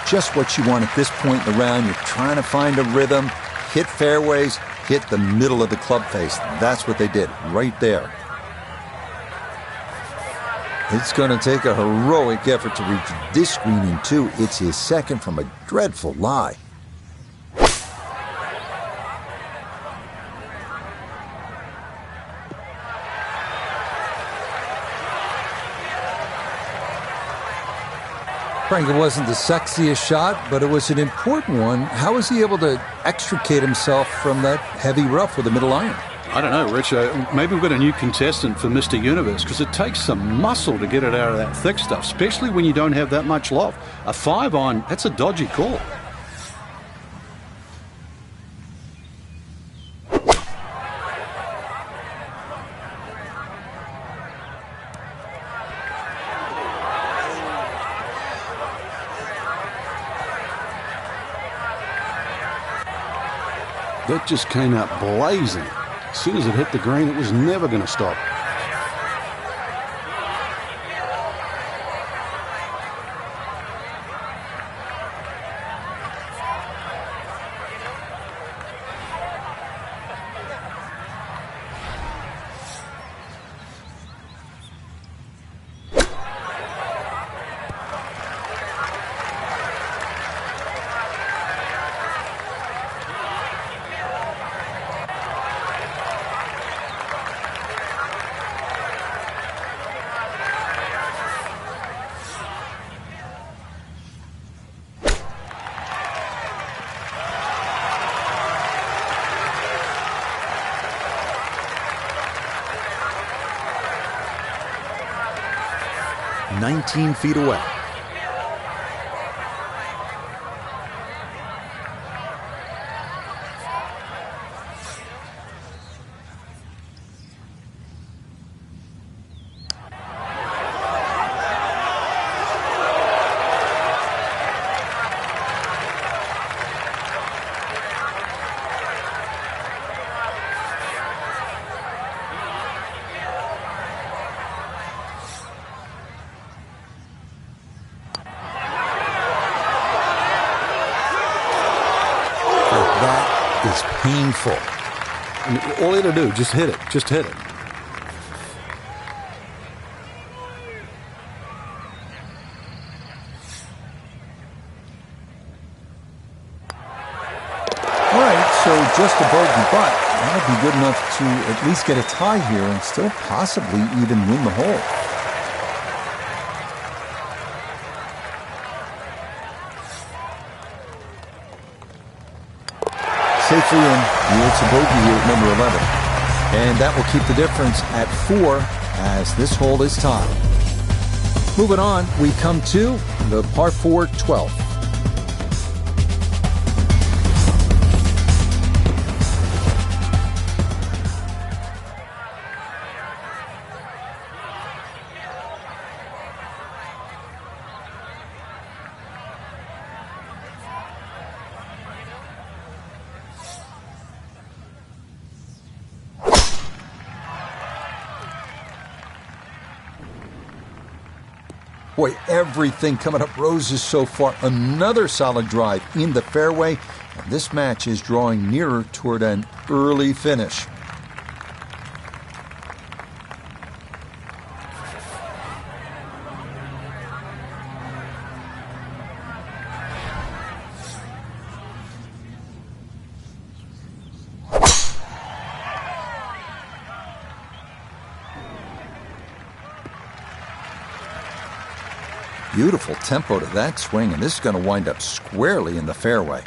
Just what you want at this point in the round. You're trying to find a rhythm, hit fairways, hit the middle of the club face. That's what they did right there. It's going to take a heroic effort to reach this green in 2. It's his second from a dreadful lie. Frank, it wasn't the sexiest shot, but it was an important one. How was he able to extricate himself from that heavy rough with a middle iron? I don't know, Rich. Maybe we've got a new contestant for Mr. Universe, because it takes some muscle to get it out of that thick stuff, especially when you don't have that much loft. A 5-iron, that's a dodgy call. That just came out blazing. As soon as it hit the green, it was never going to stop. 19 feet away. That is painful. And all you got to do, just hit it. Just hit it. All right, so just a bogey, but that'll be good enough to at least get a tie here and still possibly even win the hole. Safely in. It's a bogey here at number 11. And that will keep the difference at 4 as this hole is tied. Moving on, we come to the par 4 12th. Boy, everything coming up roses so far. Another solid drive in the fairway. And this match is drawing nearer toward an early finish. Beautiful tempo to that swing, and this is going to wind up squarely in the fairway.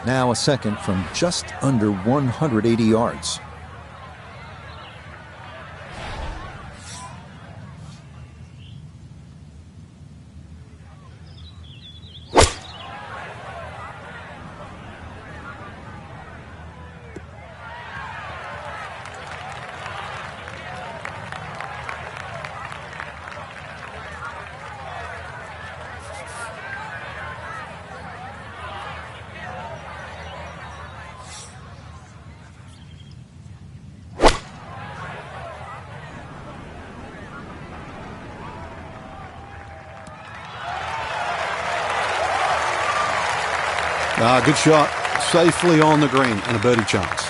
Now a second from just under 180 yards. Good shot. Safely on the green and a birdie chance.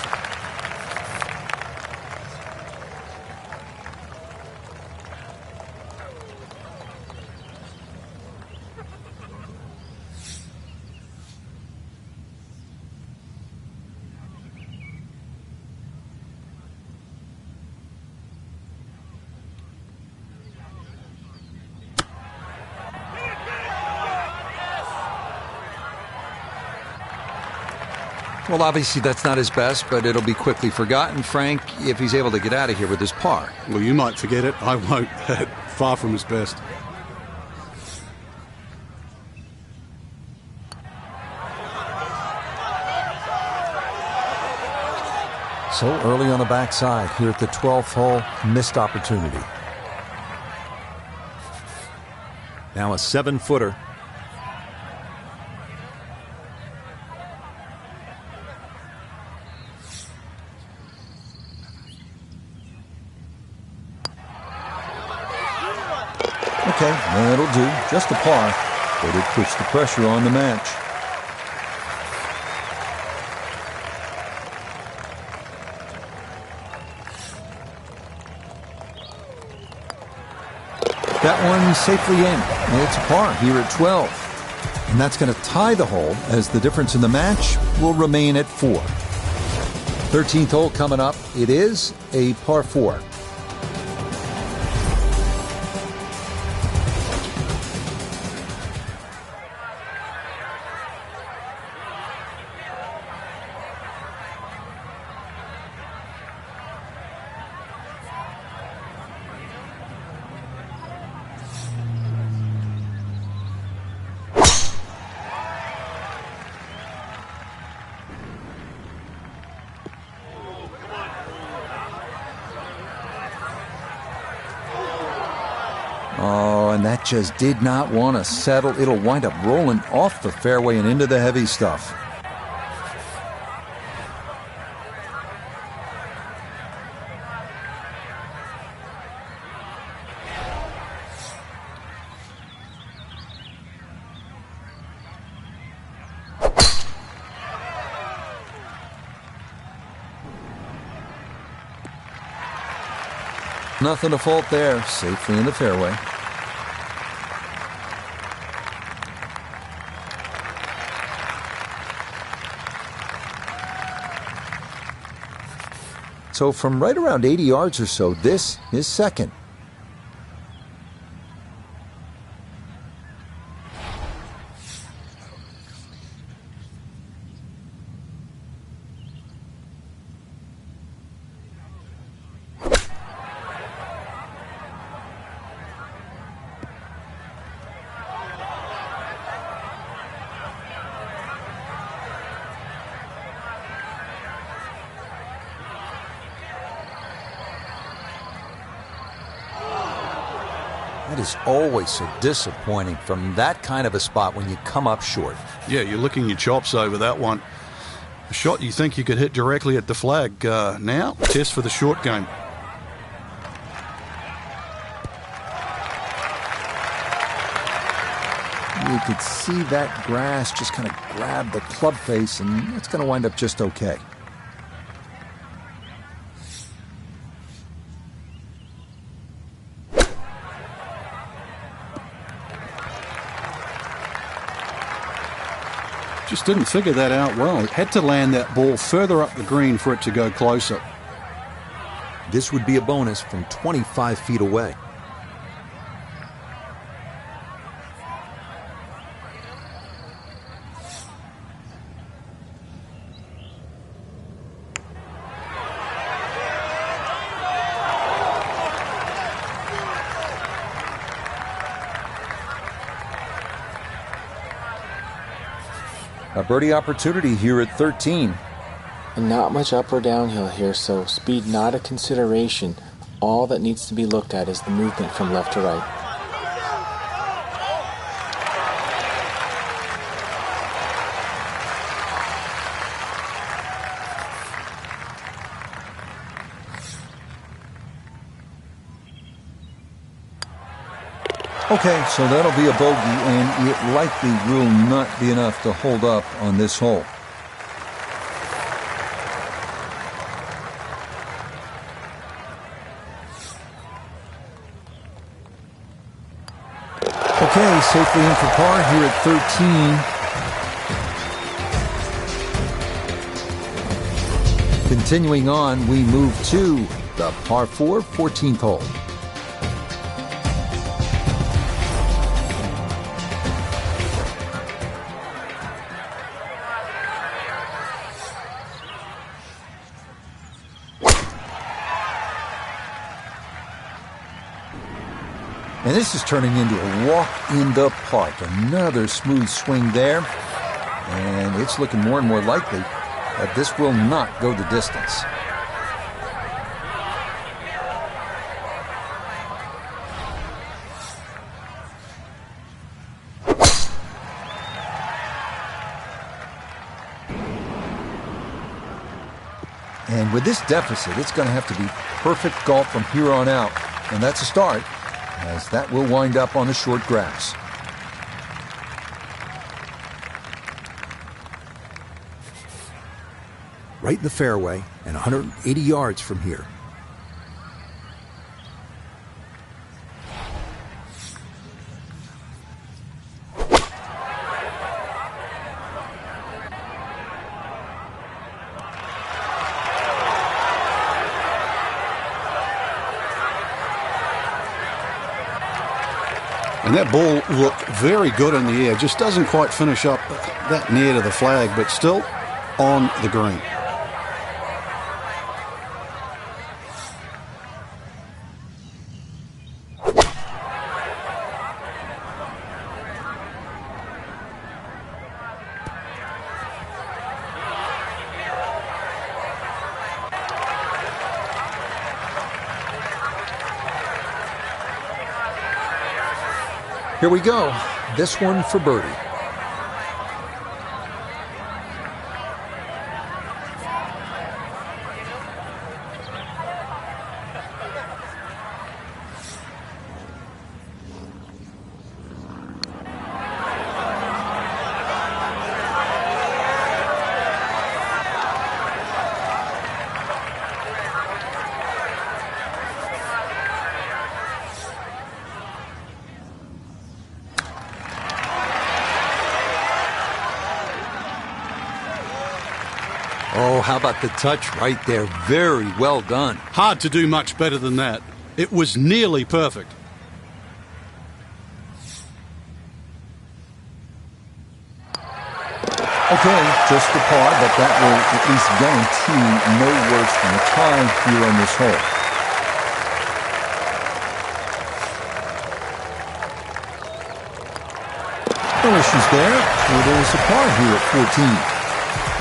Well, obviously that's not his best, but it'll be quickly forgotten, Frank, if he's able to get out of here with his par. Well, you might forget it. I won't. Far from his best. So early on the backside here at the 12th hole, missed opportunity. Now a 7-footer. Okay, that'll do. Just a par, but it puts the pressure on the match. That one safely in. It's a par here at 12. And that's going to tie the hole as the difference in the match will remain at 4. 13th hole coming up. It is a par 4. man, that just did not want to settle. It'll wind up rolling off the fairway and into the heavy stuff. Nothing to fault there, safely in the fairway. So from right around 80 yards or so, this is second. That is always so disappointing from that kind of a spot when you come up short. Yeah, you're licking your chops over that one. A shot you think you could hit directly at the flag. Now, test for the short game. You could see that grass just kind of grab the club face, and it's going to wind up just okay. Just didn't figure that out well. It had to land that ball further up the green for it to go closer. This would be a bonus from 25 feet away. A birdie opportunity here at 13. And not much up or downhill here, so speed not a consideration. All that needs to be looked at is the movement from left to right. Okay, so that'll be a bogey, and it likely will not be enough to hold up on this hole. Okay, safely in for par here at 13. Continuing on, we move to the par 4, 14th hole. And this is turning into a walk in the park. Another smooth swing there. And it's looking more and more likely that this will not go the distance. And with this deficit, it's going to have to be perfect golf from here on out. And that's a start, as that will wind up on the short grass. Right in the fairway and 180 yards from here. And that ball looked very good in the air. Just doesn't quite finish up that near to the flag, but still on the green. Here we go. This one for birdie. Oh, how about the touch right there? Very well done. Hard to do much better than that. It was nearly perfect. Okay, just a par, but that will at least guarantee no worse than a tie here on this hole. No issues there. It is a par here at 14.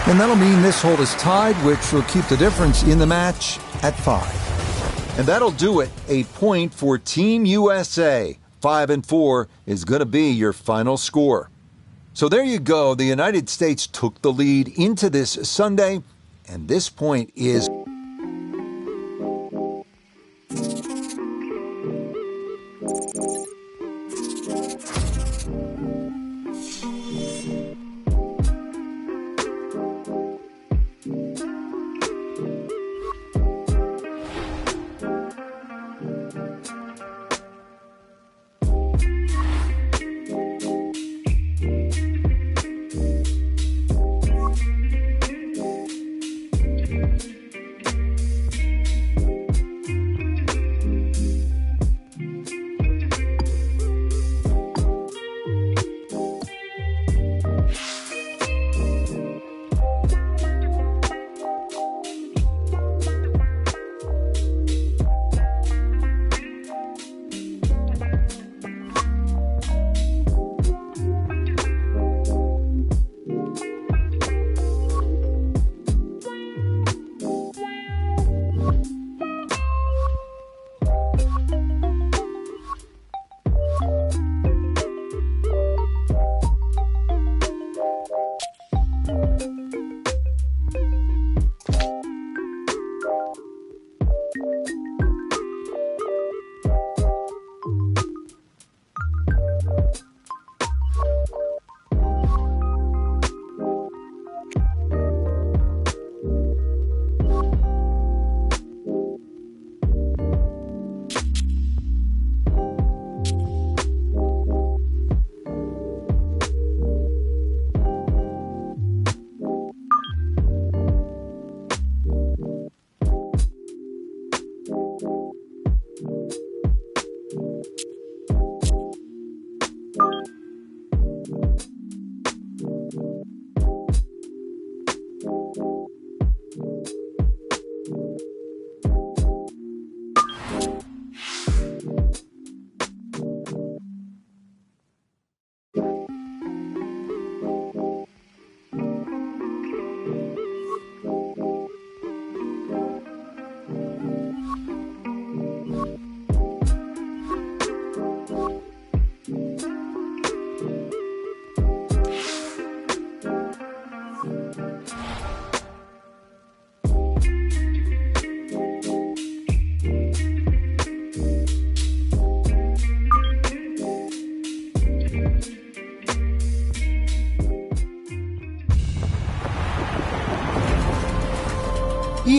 And that'll mean this hole is tied, which will keep the difference in the match at 5. And that'll do it. A point for Team USA. 5-4 is going to be your final score. So there you go. The United States took the lead into this Sunday, and this point is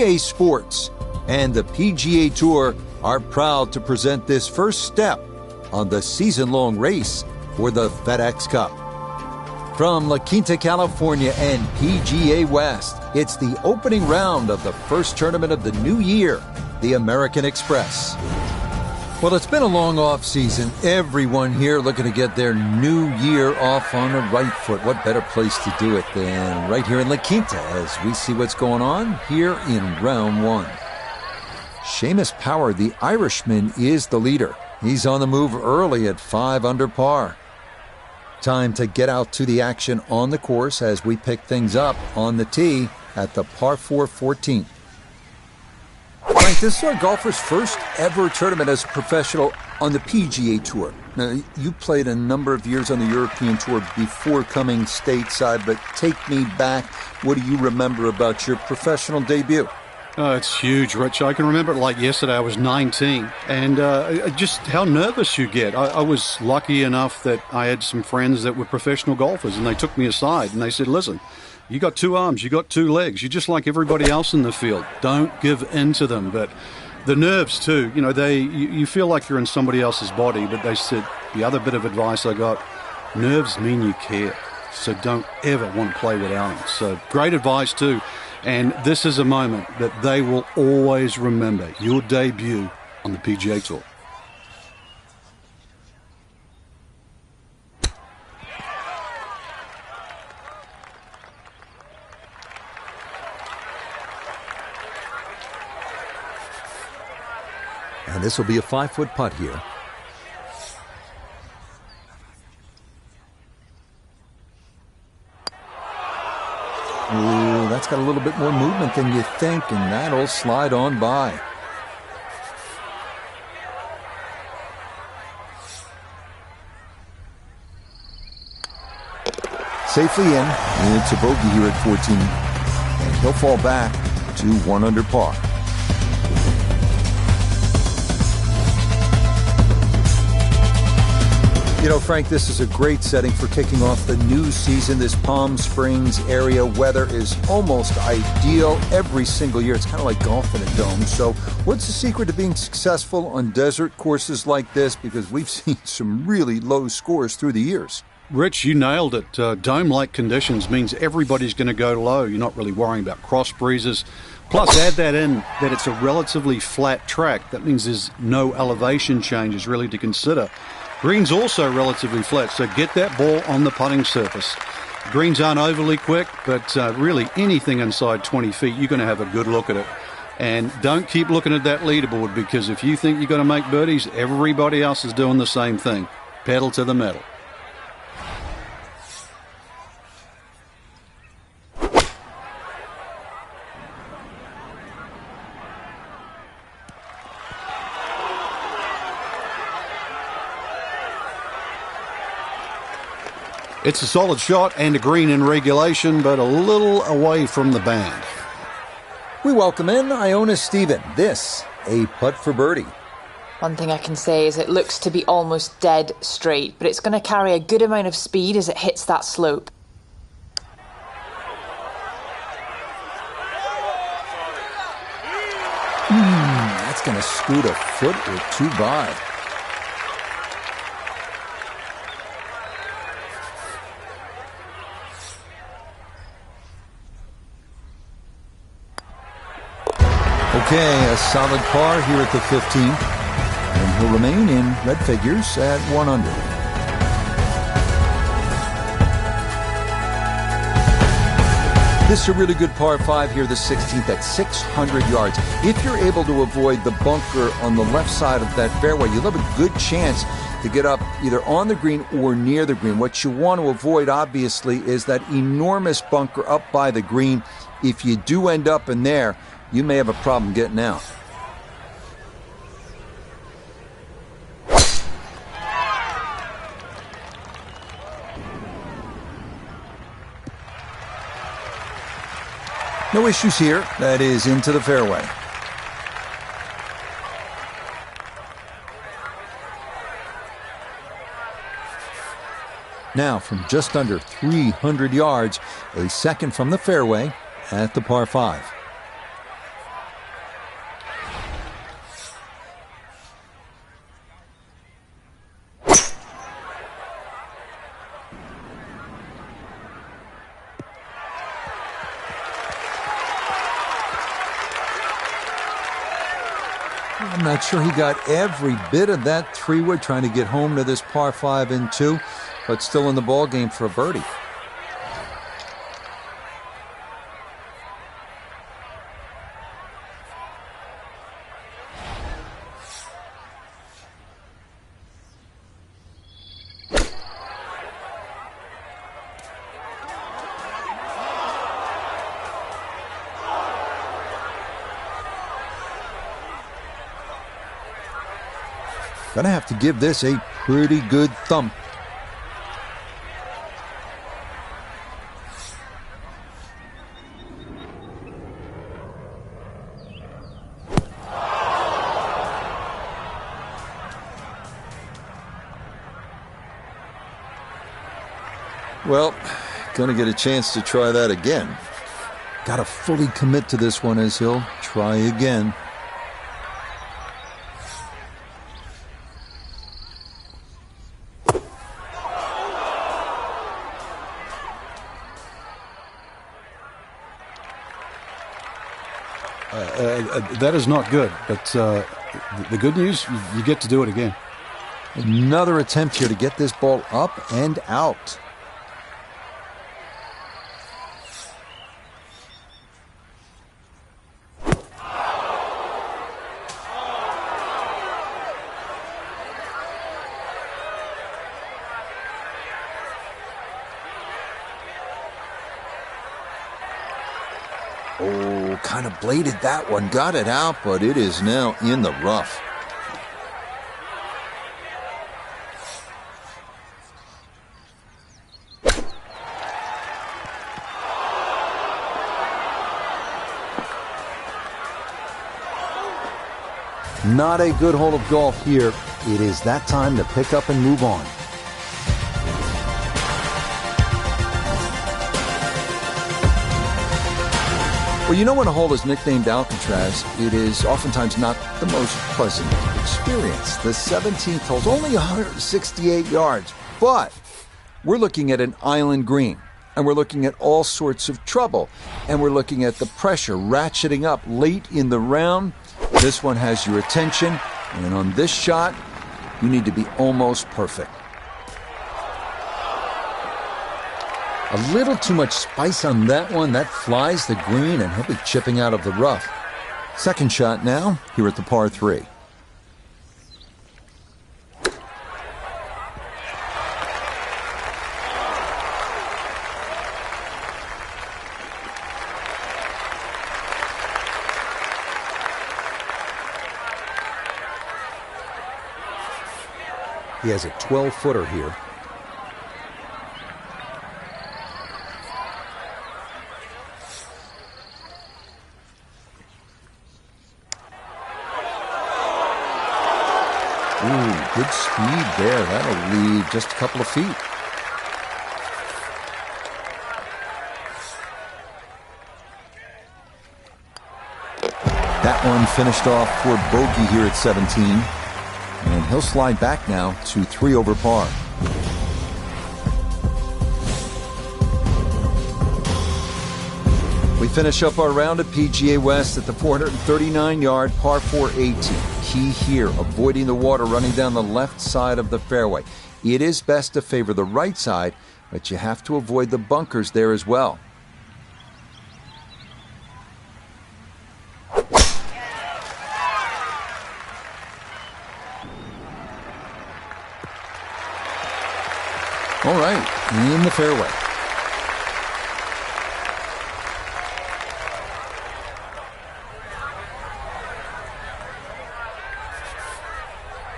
EA Sports and the PGA Tour are proud to present this first step on the season-long race for the FedEx Cup. From La Quinta, California and PGA West, it's the opening round of the first tournament of the new year, the American Express. Well, it's been a long off season. Everyone here looking to get their new year off on the right foot. What better place to do it than right here in La Quinta as we see what's going on here in round one. Seamus Power, the Irishman, is the leader. He's on the move early at 5 under par. Time to get out to the action on the course as we pick things up on the tee at the par 4 14th. Frank, this is our golfer's first ever tournament as a professional On the PGA Tour, now, you played a number of years on the European Tour before coming stateside, but take me back. What do you remember about your professional debut? Oh, it's huge, Rich. I can remember it like yesterday. I was 19, and just how nervous you get. I was lucky enough that I had some friends that were professional golfers, and they took me aside, and they said, listen, you got 2 arms, you got 2 legs. You're just like everybody else in the field. Don't give in to them. But the nerves, too, you feel like you're in somebody else's body, but they said the other bit of advice I got, nerves mean you care, so don't ever want to play without them. So great advice, too. And this is a moment that they will always remember, your debut on the PGA Tour. And this will be a 5-foot putt here. Ooh, that's got a little bit more movement than you think, and that'll slide on by. Safely in. It's a bogey here at 14. And he'll fall back to 1 under par. You know, Frank, this is a great setting for kicking off the new season. This Palm Springs area weather is almost ideal every single year. It's kind of like golf in a dome. So what's the secret to being successful on desert courses like this? Because we've seen some really low scores through the years. Rich, you nailed it. Dome-like conditions means everybody's going to go low. You're not really worrying about cross breezes. Plus, add that in that it's a relatively flat track. That means there's no elevation changes really to consider. Green's also relatively flat, so get that ball on the putting surface. Greens aren't overly quick, but really anything inside 20 feet, you're going to have a good look at it. And don't keep looking at that leaderboard, because if you think you're going to make birdies, everybody else is doing the same thing. Pedal to the metal. It's a solid shot and a green in regulation, but a little away from the band. We welcome in Iona Stephen. This, a putt for birdie. One thing I can say is it looks to be almost dead straight, but it's going to carry a good amount of speed as it hits that slope. That's going to scoot a foot or 2 by. Okay, a solid par here at the 15th, and he'll remain in red figures at 1 under. This is a really good par 5 here, the 16th at 600 yards. If you're able to avoid the bunker on the left side of that fairway, you'll have a good chance to get up either on the green or near the green. What you want to avoid, obviously, is that enormous bunker up by the green. If you do end up in there, you may have a problem getting out. No issues here. That is into the fairway. Now, from just under 300 yards, a second from the fairway at the par 5. I'm not sure he got every bit of that 3-wood trying to get home to this par 5 in 2, but still in the ball game for a birdie. Gonna have to give this a pretty good thump. Well, gonna get a chance to try that again. Gotta fully commit to this one as he'll try again. That is not good, but the good news, you get to do it again. Another attempt here to get this ball up and out. Oh, kind of bladed that one. Got it out, but it is now in the rough. Not a good hole of golf here. It is that time to pick up and move on. Well, you know when a hole is nicknamed Alcatraz, it is oftentimes not the most pleasant experience. The 17th hole's only 168 yards, but we're looking at an island green, and we're looking at all sorts of trouble, and we're looking at the pressure ratcheting up late in the round. This one has your attention, and on this shot, you need to be almost perfect. A little too much spice on that one. That flies the green, and he'll be chipping out of the rough. Second shot now, here at the par 3. He has a 12-footer here. Ooh, good speed there. That'll leave just a couple of feet. That one finished off for bogey here at 17. And he'll slide back now to 3 over par. We finish up our round at PGA West at the 439-yard par 4 18. Key here, avoiding the water running down the left side of the fairway. It is best to favor the right side, but you have to avoid the bunkers there as well. All right, in the fairway.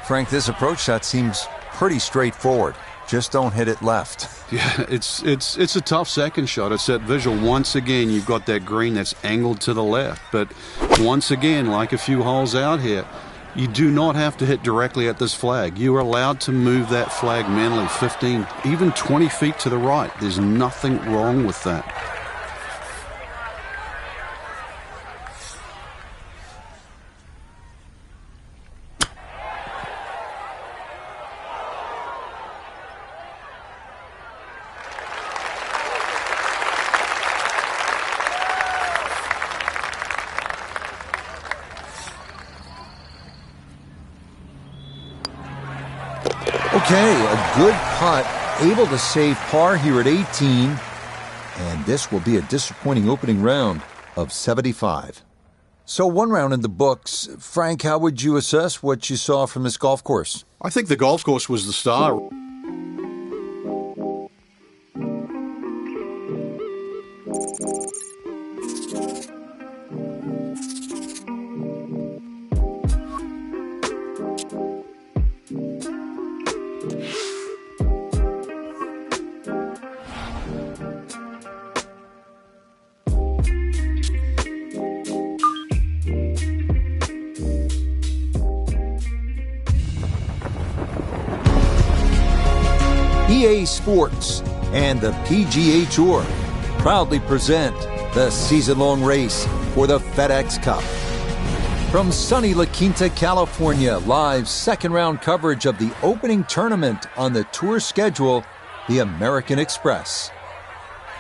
Frank, this approach shot seems pretty straightforward. Just don't hit it left. Yeah, it's a tough second shot. It's that visual. Once again, you've got that green that's angled to the left. But once again, like a few holes out here, you do not have to hit directly at this flag. You are allowed to move that flag mentally 15, even 20 feet to the right. There's nothing wrong with that. Okay, a good putt, able to save par here at 18. And this will be a disappointing opening round of 75. So 1 round in the books. Frank, how would you assess what you saw from this golf course? I think the golf course was the star. EA Sports and the PGA Tour proudly present the season-long race for the FedEx Cup. From sunny La Quinta, California, live second-round coverage of the opening tournament on the tour schedule, the American Express.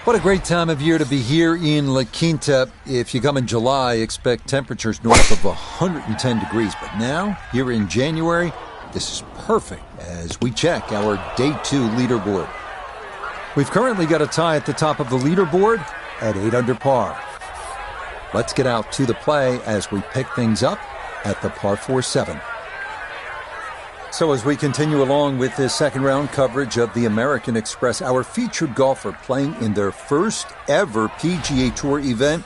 What a great time of year to be here in La Quinta. If you come in July, expect temperatures north of 110 degrees. But now, here in January, this is perfect as we check our Day 2 leaderboard. We've currently got a tie at the top of the leaderboard at 8 under par. Let's get out to the play as we pick things up at the par 4-7. So as we continue along with this second round coverage of the American Express, our featured golfer playing in their first ever PGA Tour event.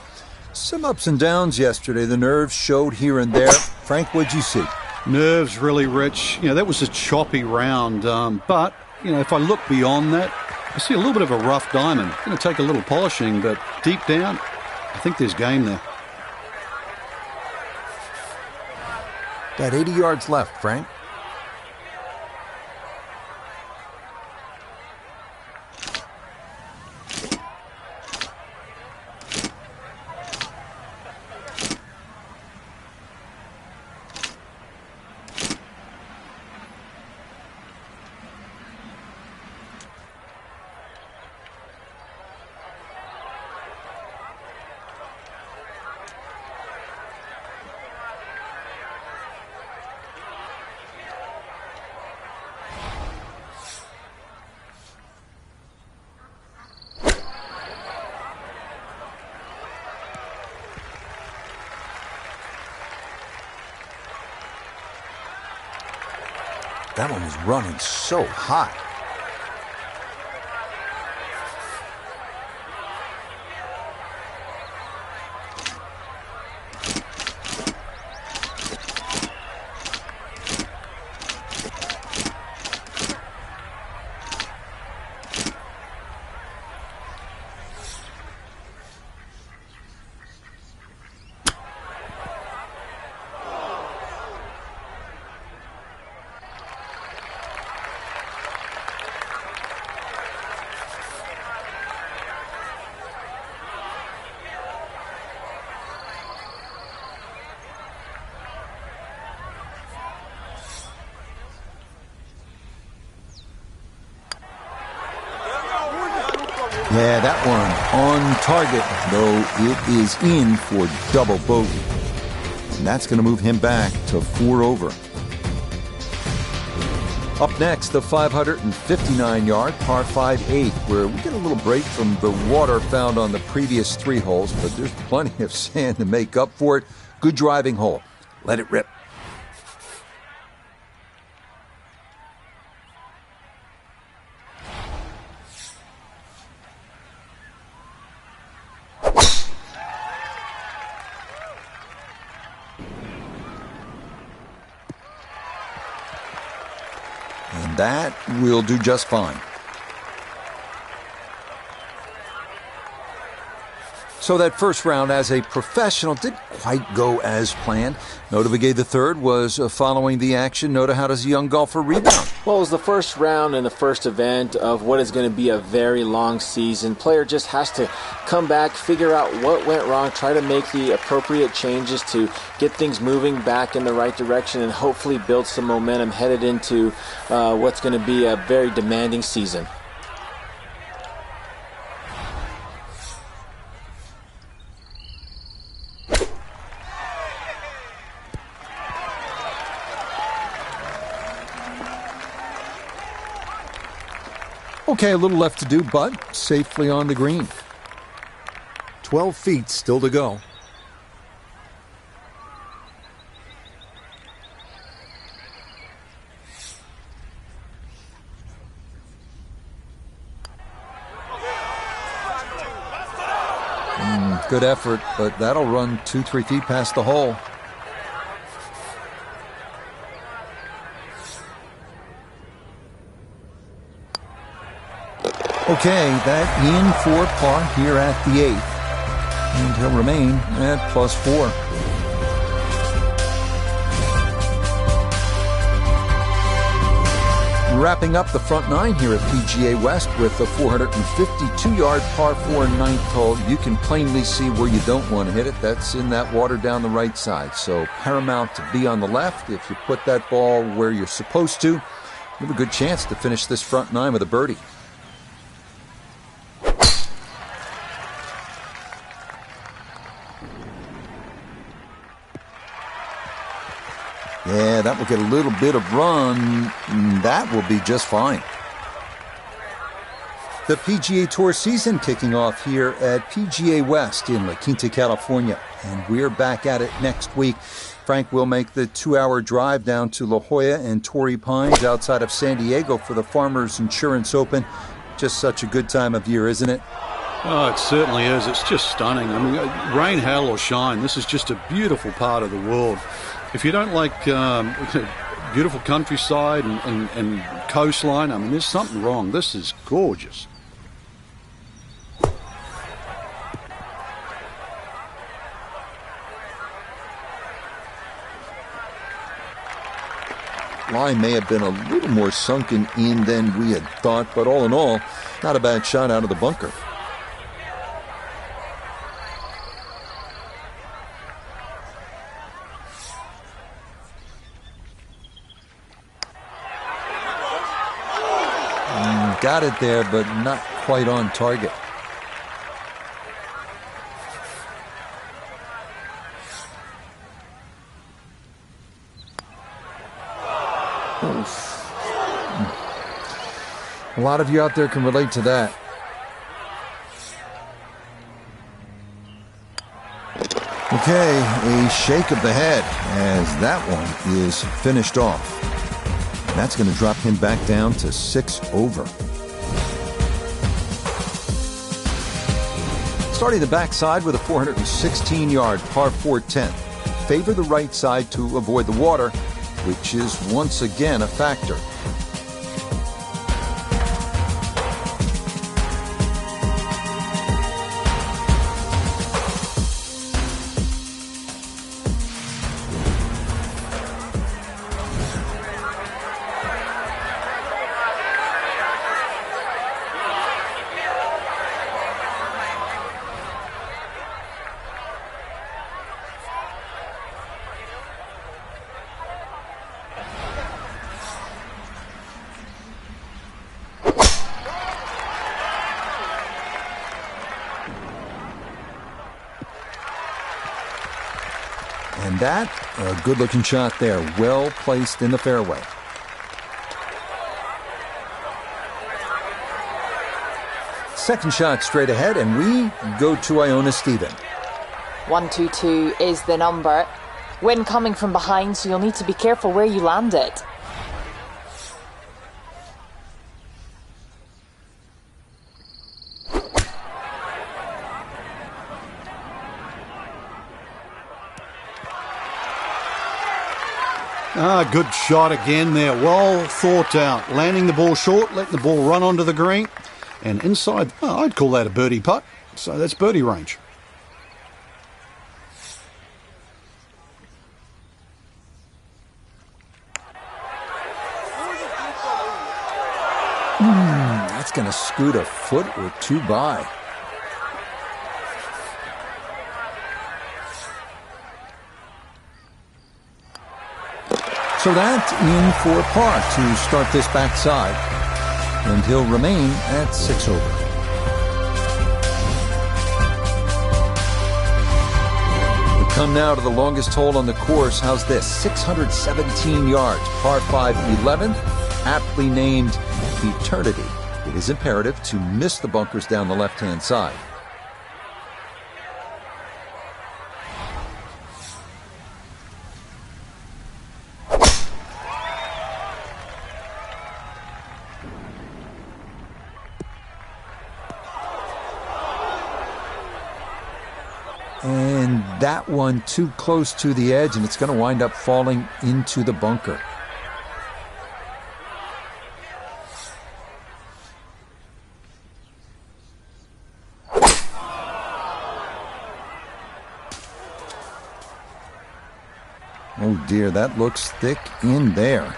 Some ups and downs yesterday. The nerves showed here and there. Frank, what'd you see? Nerves really, Rich. That was a choppy round. But if I look beyond that, I see a little bit of a rough diamond. Going to take a little polishing, but deep down, I think there's game there. Got 80 yards left, Frank. That one was running so hot. Yeah, that one on target, though it is in for double bogey. And that's going to move him back to 4 over. Up next, the 559-yard par 5/8, where we get a little break from the water found on the previous 3 holes, but there's plenty of sand to make up for it. Good driving hole. Let it rip. And that will do just fine. So that first round as a professional didn't quite go as planned. Nota Begay III was following the action. Nota, how does a young golfer rebound? Well, it was the first round and the first event of what is going to be a very long season. Player just has to come back, figure out what went wrong, try to make the appropriate changes to get things moving back in the right direction, and hopefully build some momentum headed into what's going to be a very demanding season. Okay, a little left to do, but safely on the green. 12 feet still to go. Good effort, but that'll run 2-3 feet past the hole. Okay, that in for par here at the 8th. And he'll remain at +4. And wrapping up the front nine here at PGA West with a 452-yard par 4 ninth hole. You can plainly see where you don't want to hit it. That's in that water down the right side. So paramount to be on the left. If you put that ball where you're supposed to, you have a good chance to finish this front nine with a birdie. Yeah, that will get a little bit of run. That will be just fine. The PGA Tour season kicking off here at PGA West in La Quinta, California. And we're back at it next week. Frank will make the 2-hour drive down to La Jolla and Torrey Pines outside of San Diego for the Farmers Insurance Open. Just such a good time of year, isn't it? Oh, it certainly is. It's just stunning. I mean, rain, hail or shine, this is just a beautiful part of the world. If you don't like beautiful countryside and coastline, I mean, there's something wrong. This is gorgeous. Line may have been a little more sunken in than we had thought, but all in all, not a bad shot out of the bunker. Got it there, but not quite on target. Oof. A lot of you out there can relate to that. Okay, a shake of the head as that one is finished off. That's going to drop him back down to 6 over. Starting the backside with a 416-yard par 4 10th. Favor the right side to avoid the water, which is once again a factor. And that, a good-looking shot there, well placed in the fairway. Second shot straight ahead, and we go to Iona Stephen. 122 is the number. Wind coming from behind, so you'll need to be careful where you land it. Good shot again there. Well thought out. Landing the ball short, letting the ball run onto the green. And inside, I'd call that a birdie putt. So that's birdie range. That's going to scoot a foot or two by. So that in for par to start this backside. And he'll remain at 6 over. We come now to the longest hole on the course. How's this? 617 yards, par 5 11th, aptly named Eternity. It is imperative to miss the bunkers down the left-hand side. And that one too close to the edge, and it's going to wind up falling into the bunker. Oh dear, that looks thick in there.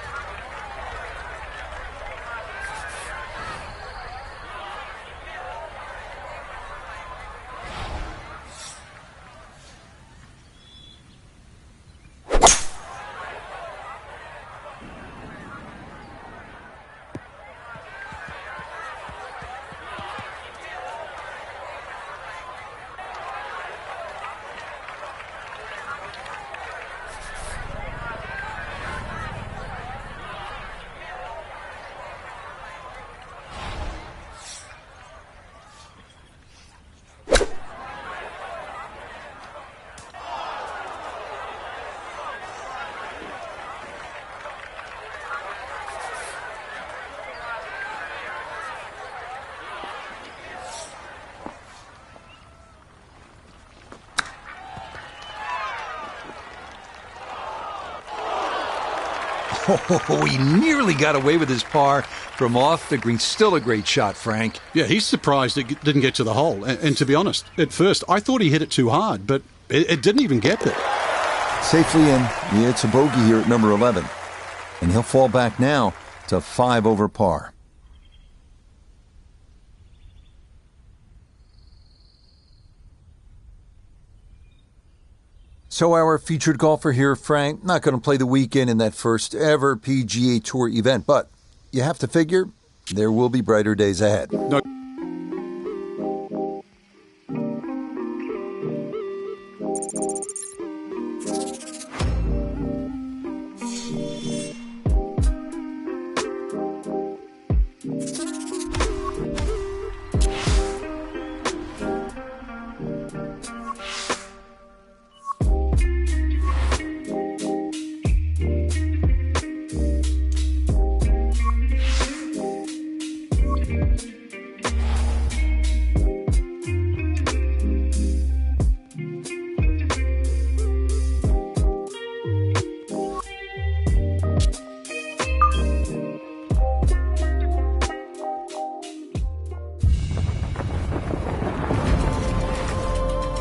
Oh, he nearly got away with his par from off the green. Still a great shot, Frank. Yeah, he's surprised it didn't get to the hole. And to be honest, at first, I thought he hit it too hard, but it didn't even get there. Safely in. It's a bogey here at number 11. And he'll fall back now to 5 over par. So our featured golfer here, Frank, not going to play the weekend in that first ever PGA Tour event, but you have to figure there will be brighter days ahead. No.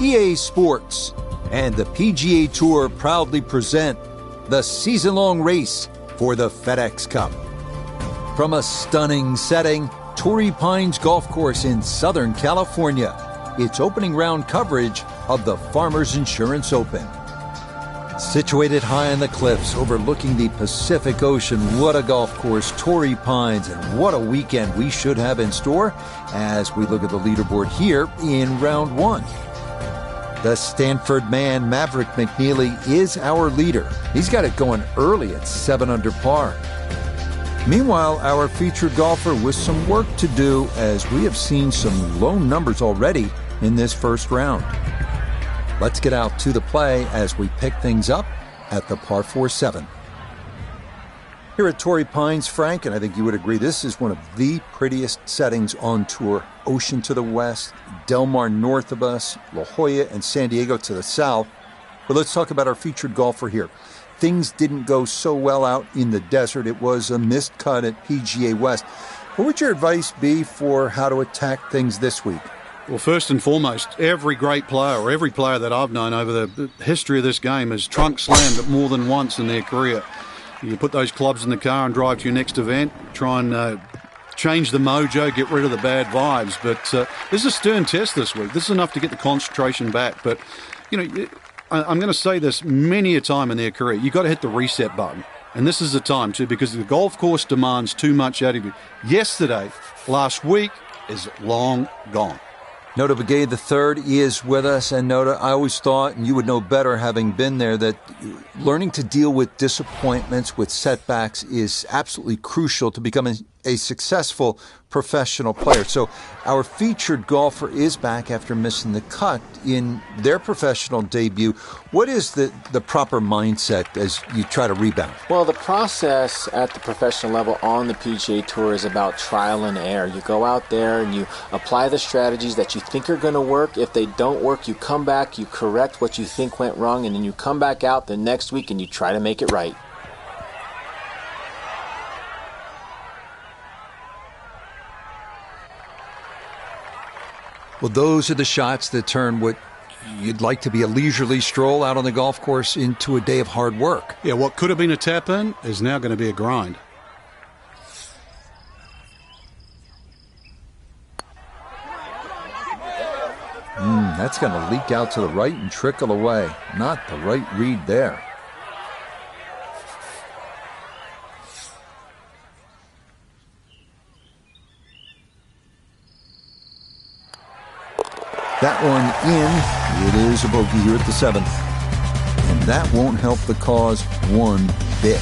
EA Sports and the PGA Tour proudly present the season-long race for the FedEx Cup. From a stunning setting, Torrey Pines Golf Course in Southern California, it's opening round coverage of the Farmers Insurance Open. Situated high on the cliffs overlooking the Pacific Ocean, what a golf course, Torrey Pines, and what a weekend we should have in store as we look at the leaderboard here in round 1. The Stanford man, Maverick McNeely, is our leader. He's got it going early at 7 under par. Meanwhile, our featured golfer with some work to do as we have seen some low numbers already in this first round. Let's get out to the play as we pick things up at the par 4-7. Here at Torrey Pines, Frank, and I think you would agree, this is one of the prettiest settings on tour. Ocean to the west, Del Mar north of us, La Jolla and San Diego to the south. But let's talk about our featured golfer here. Things didn't go so well out in the desert. It was a missed cut at PGA West. What would your advice be for how to attack things this week? Well, first and foremost, every great player, or every player that I've known over the history of this game, has trunk slammed it more than once in their career. You put those clubs in the car and drive to your next event, try and change the mojo, get rid of the bad vibes. But this is a stern test this week. This is enough to get the concentration back. But, you know, I'm going to say this many a time in their career. You've got to hit the reset button. And this is the time, too, because the golf course demands too much out of you. Yesterday, last week, is long gone. Nota Begay III is with us. And Nota, I always thought, and you would know better having been there, that learning to deal with disappointments, with setbacks, is absolutely crucial to becoming a successful professional player. So our featured golfer is back after missing the cut in their professional debut. What is the proper mindset as you try to rebound? Well, the process at the professional level on the PGA Tour is about trial and error. You go out there and you apply the strategies that you think are going to work. If they don't work, you come back, you correct what you think went wrong, and then you come back out the next week and you try to make it right. Well, those are the shots that turn what you'd like to be a leisurely stroll out on the golf course into a day of hard work. Yeah, what could have been a tap-in is now going to be a grind. That's going to leak out to the right and trickle away. Not the right read there. That one in. It is a bogey here at the 7th. And that won't help the cause one bit.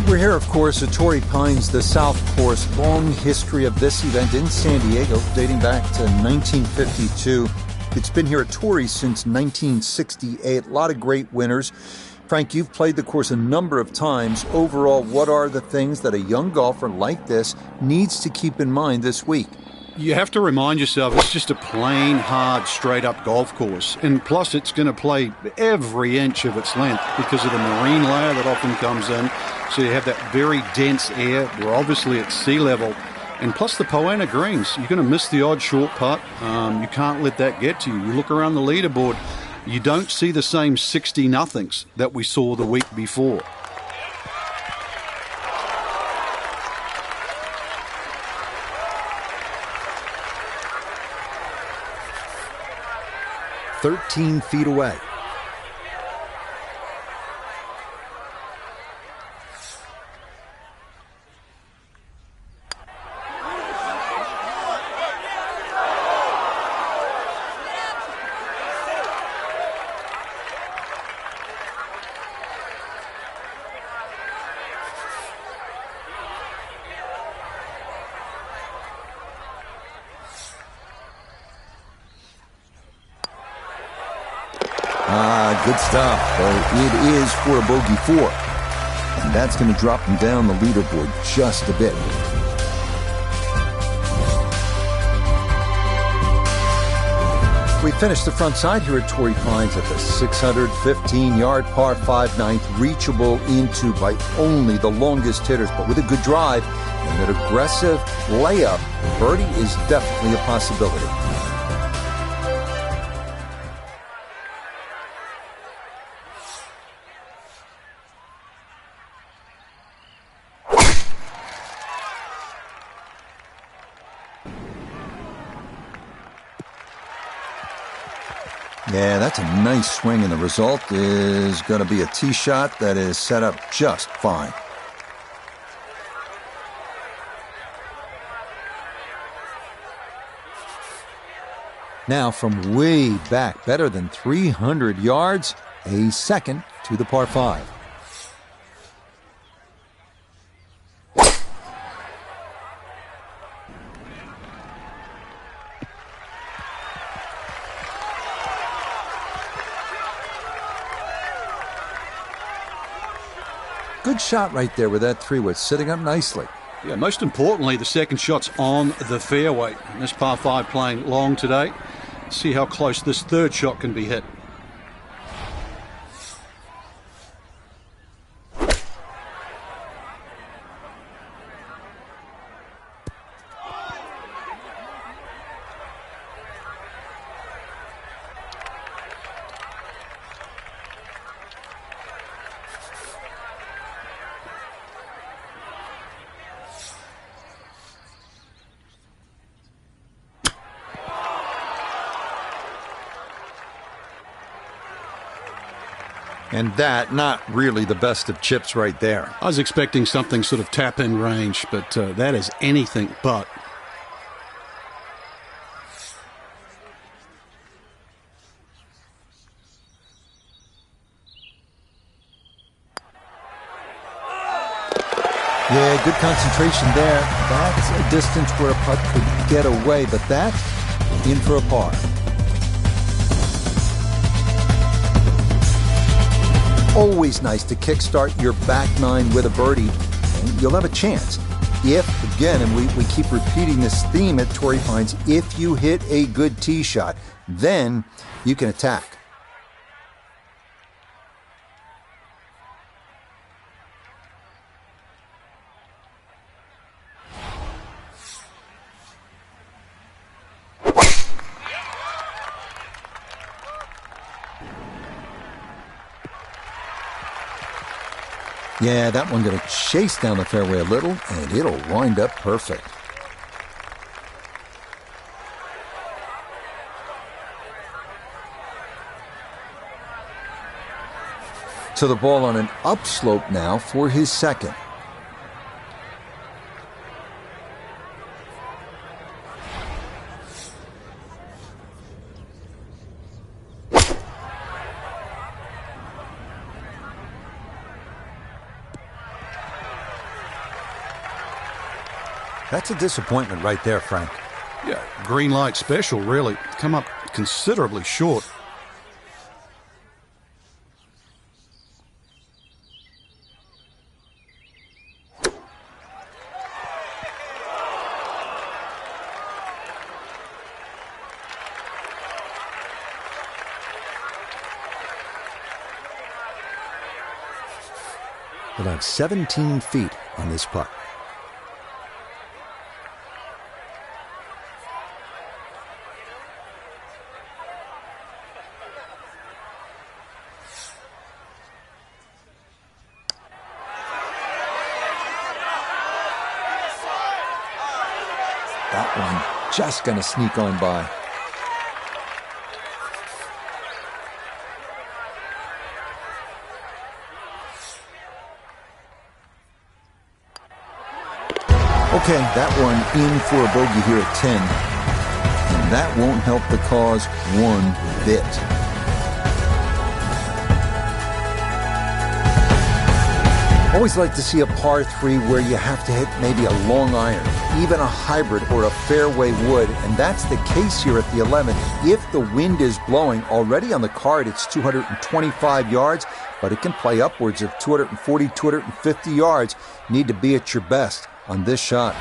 We're here, of course, at Torrey Pines, the South Course. Long history of this event in San Diego, dating back to 1952. It's been here at Torrey since 1968. A lot of great winners. Frank, you've played the course a number of times. Overall, what are the things that a young golfer like this needs to keep in mind this week? You have to remind yourself it's just a plain, hard, straight-up golf course. And plus, it's going to play every inch of its length because of the marine layer that often comes in. So you have that very dense air. We're obviously at sea level. And plus the Poa annua greens. You're going to miss the odd short putt. You can't let that get to you. You look around the leaderboard, you don't see the same 60-nothings that we saw the week before. Feet away. Good stuff. It is for a bogey 4. And that's going to drop him down the leaderboard just a bit. We finished the front side here at Torrey Pines at the 615-yard par 5 ninth, reachable into by only the longest hitters, but with a good drive and an aggressive layup, birdie is definitely a possibility. Yeah, that's a nice swing, and the result is going to be a tee shot that is set up just fine. Now from way back, better than 300 yards, a second to the par 5. Good shot right there with that 3-wood, sitting up nicely. Yeah, most importantly, the second shot's on the fairway. And this par 5 playing long today. See how close this third shot can be hit. And that, not really the best of chips right there. I was expecting something sort of tap-in range, but that is anything but. Yeah, good concentration there. That's a distance where a putt could get away, but that, in for a par. Always nice to kickstart your back nine with a birdie, and you'll have a chance. If, again, and we keep repeating this theme at Torrey Pines, if you hit a good tee shot, then you can attack. Yeah, that one going to chase down the fairway a little, and it'll wind up perfect. To the ball on an upslope now for his second. That's a disappointment right there, Frank. Yeah, green light special, really. Come up considerably short. will have 17 feet on this putt. That one just going to sneak on by. Okay, that one in for a bogey here at 10. And that won't help the cause one bit. Always like to see a par 3 where you have to hit maybe a long iron, even a hybrid or a fairway wood, and that's the case here at the 11th. If the wind is blowing, already on the card it's 225 yards, but it can play upwards of 240, 250 yards. Need to be at your best on this shot.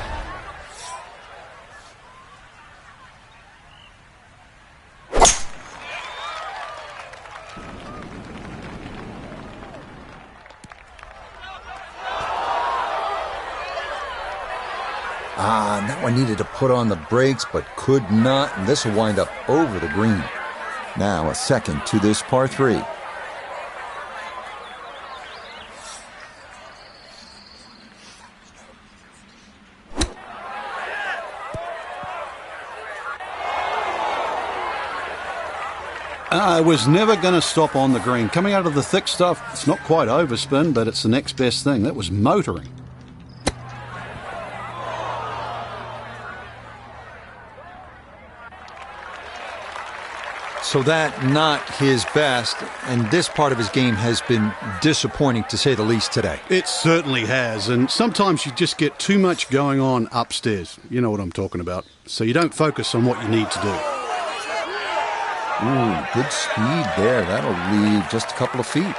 And that one needed to put on the brakes, but could not, and this will wind up over the green. Now a second to this par 3. I was never going to stop on the green. Coming out of the thick stuff, it's not quite overspin, but it's the next best thing. That was motoring. So that not his best, and this part of his game has been disappointing to say the least today. It certainly has, and sometimes you just get too much going on upstairs. You know what I'm talking about. So you don't focus on what you need to do. Ooh, good speed there. That'll leave just a couple of feet.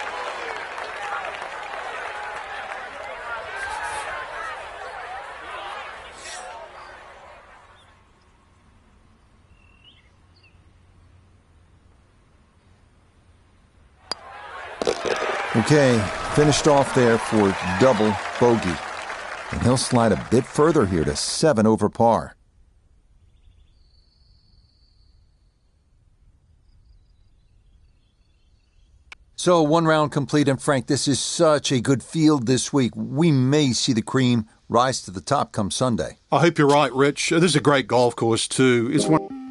Okay, finished off there for double bogey. And he'll slide a bit further here to 7 over par. So 1 round complete, and Frank, this is such a good field this week. We may see the cream rise to the top come Sunday. I hope you're right, Rich. This is a great golf course, too. It's one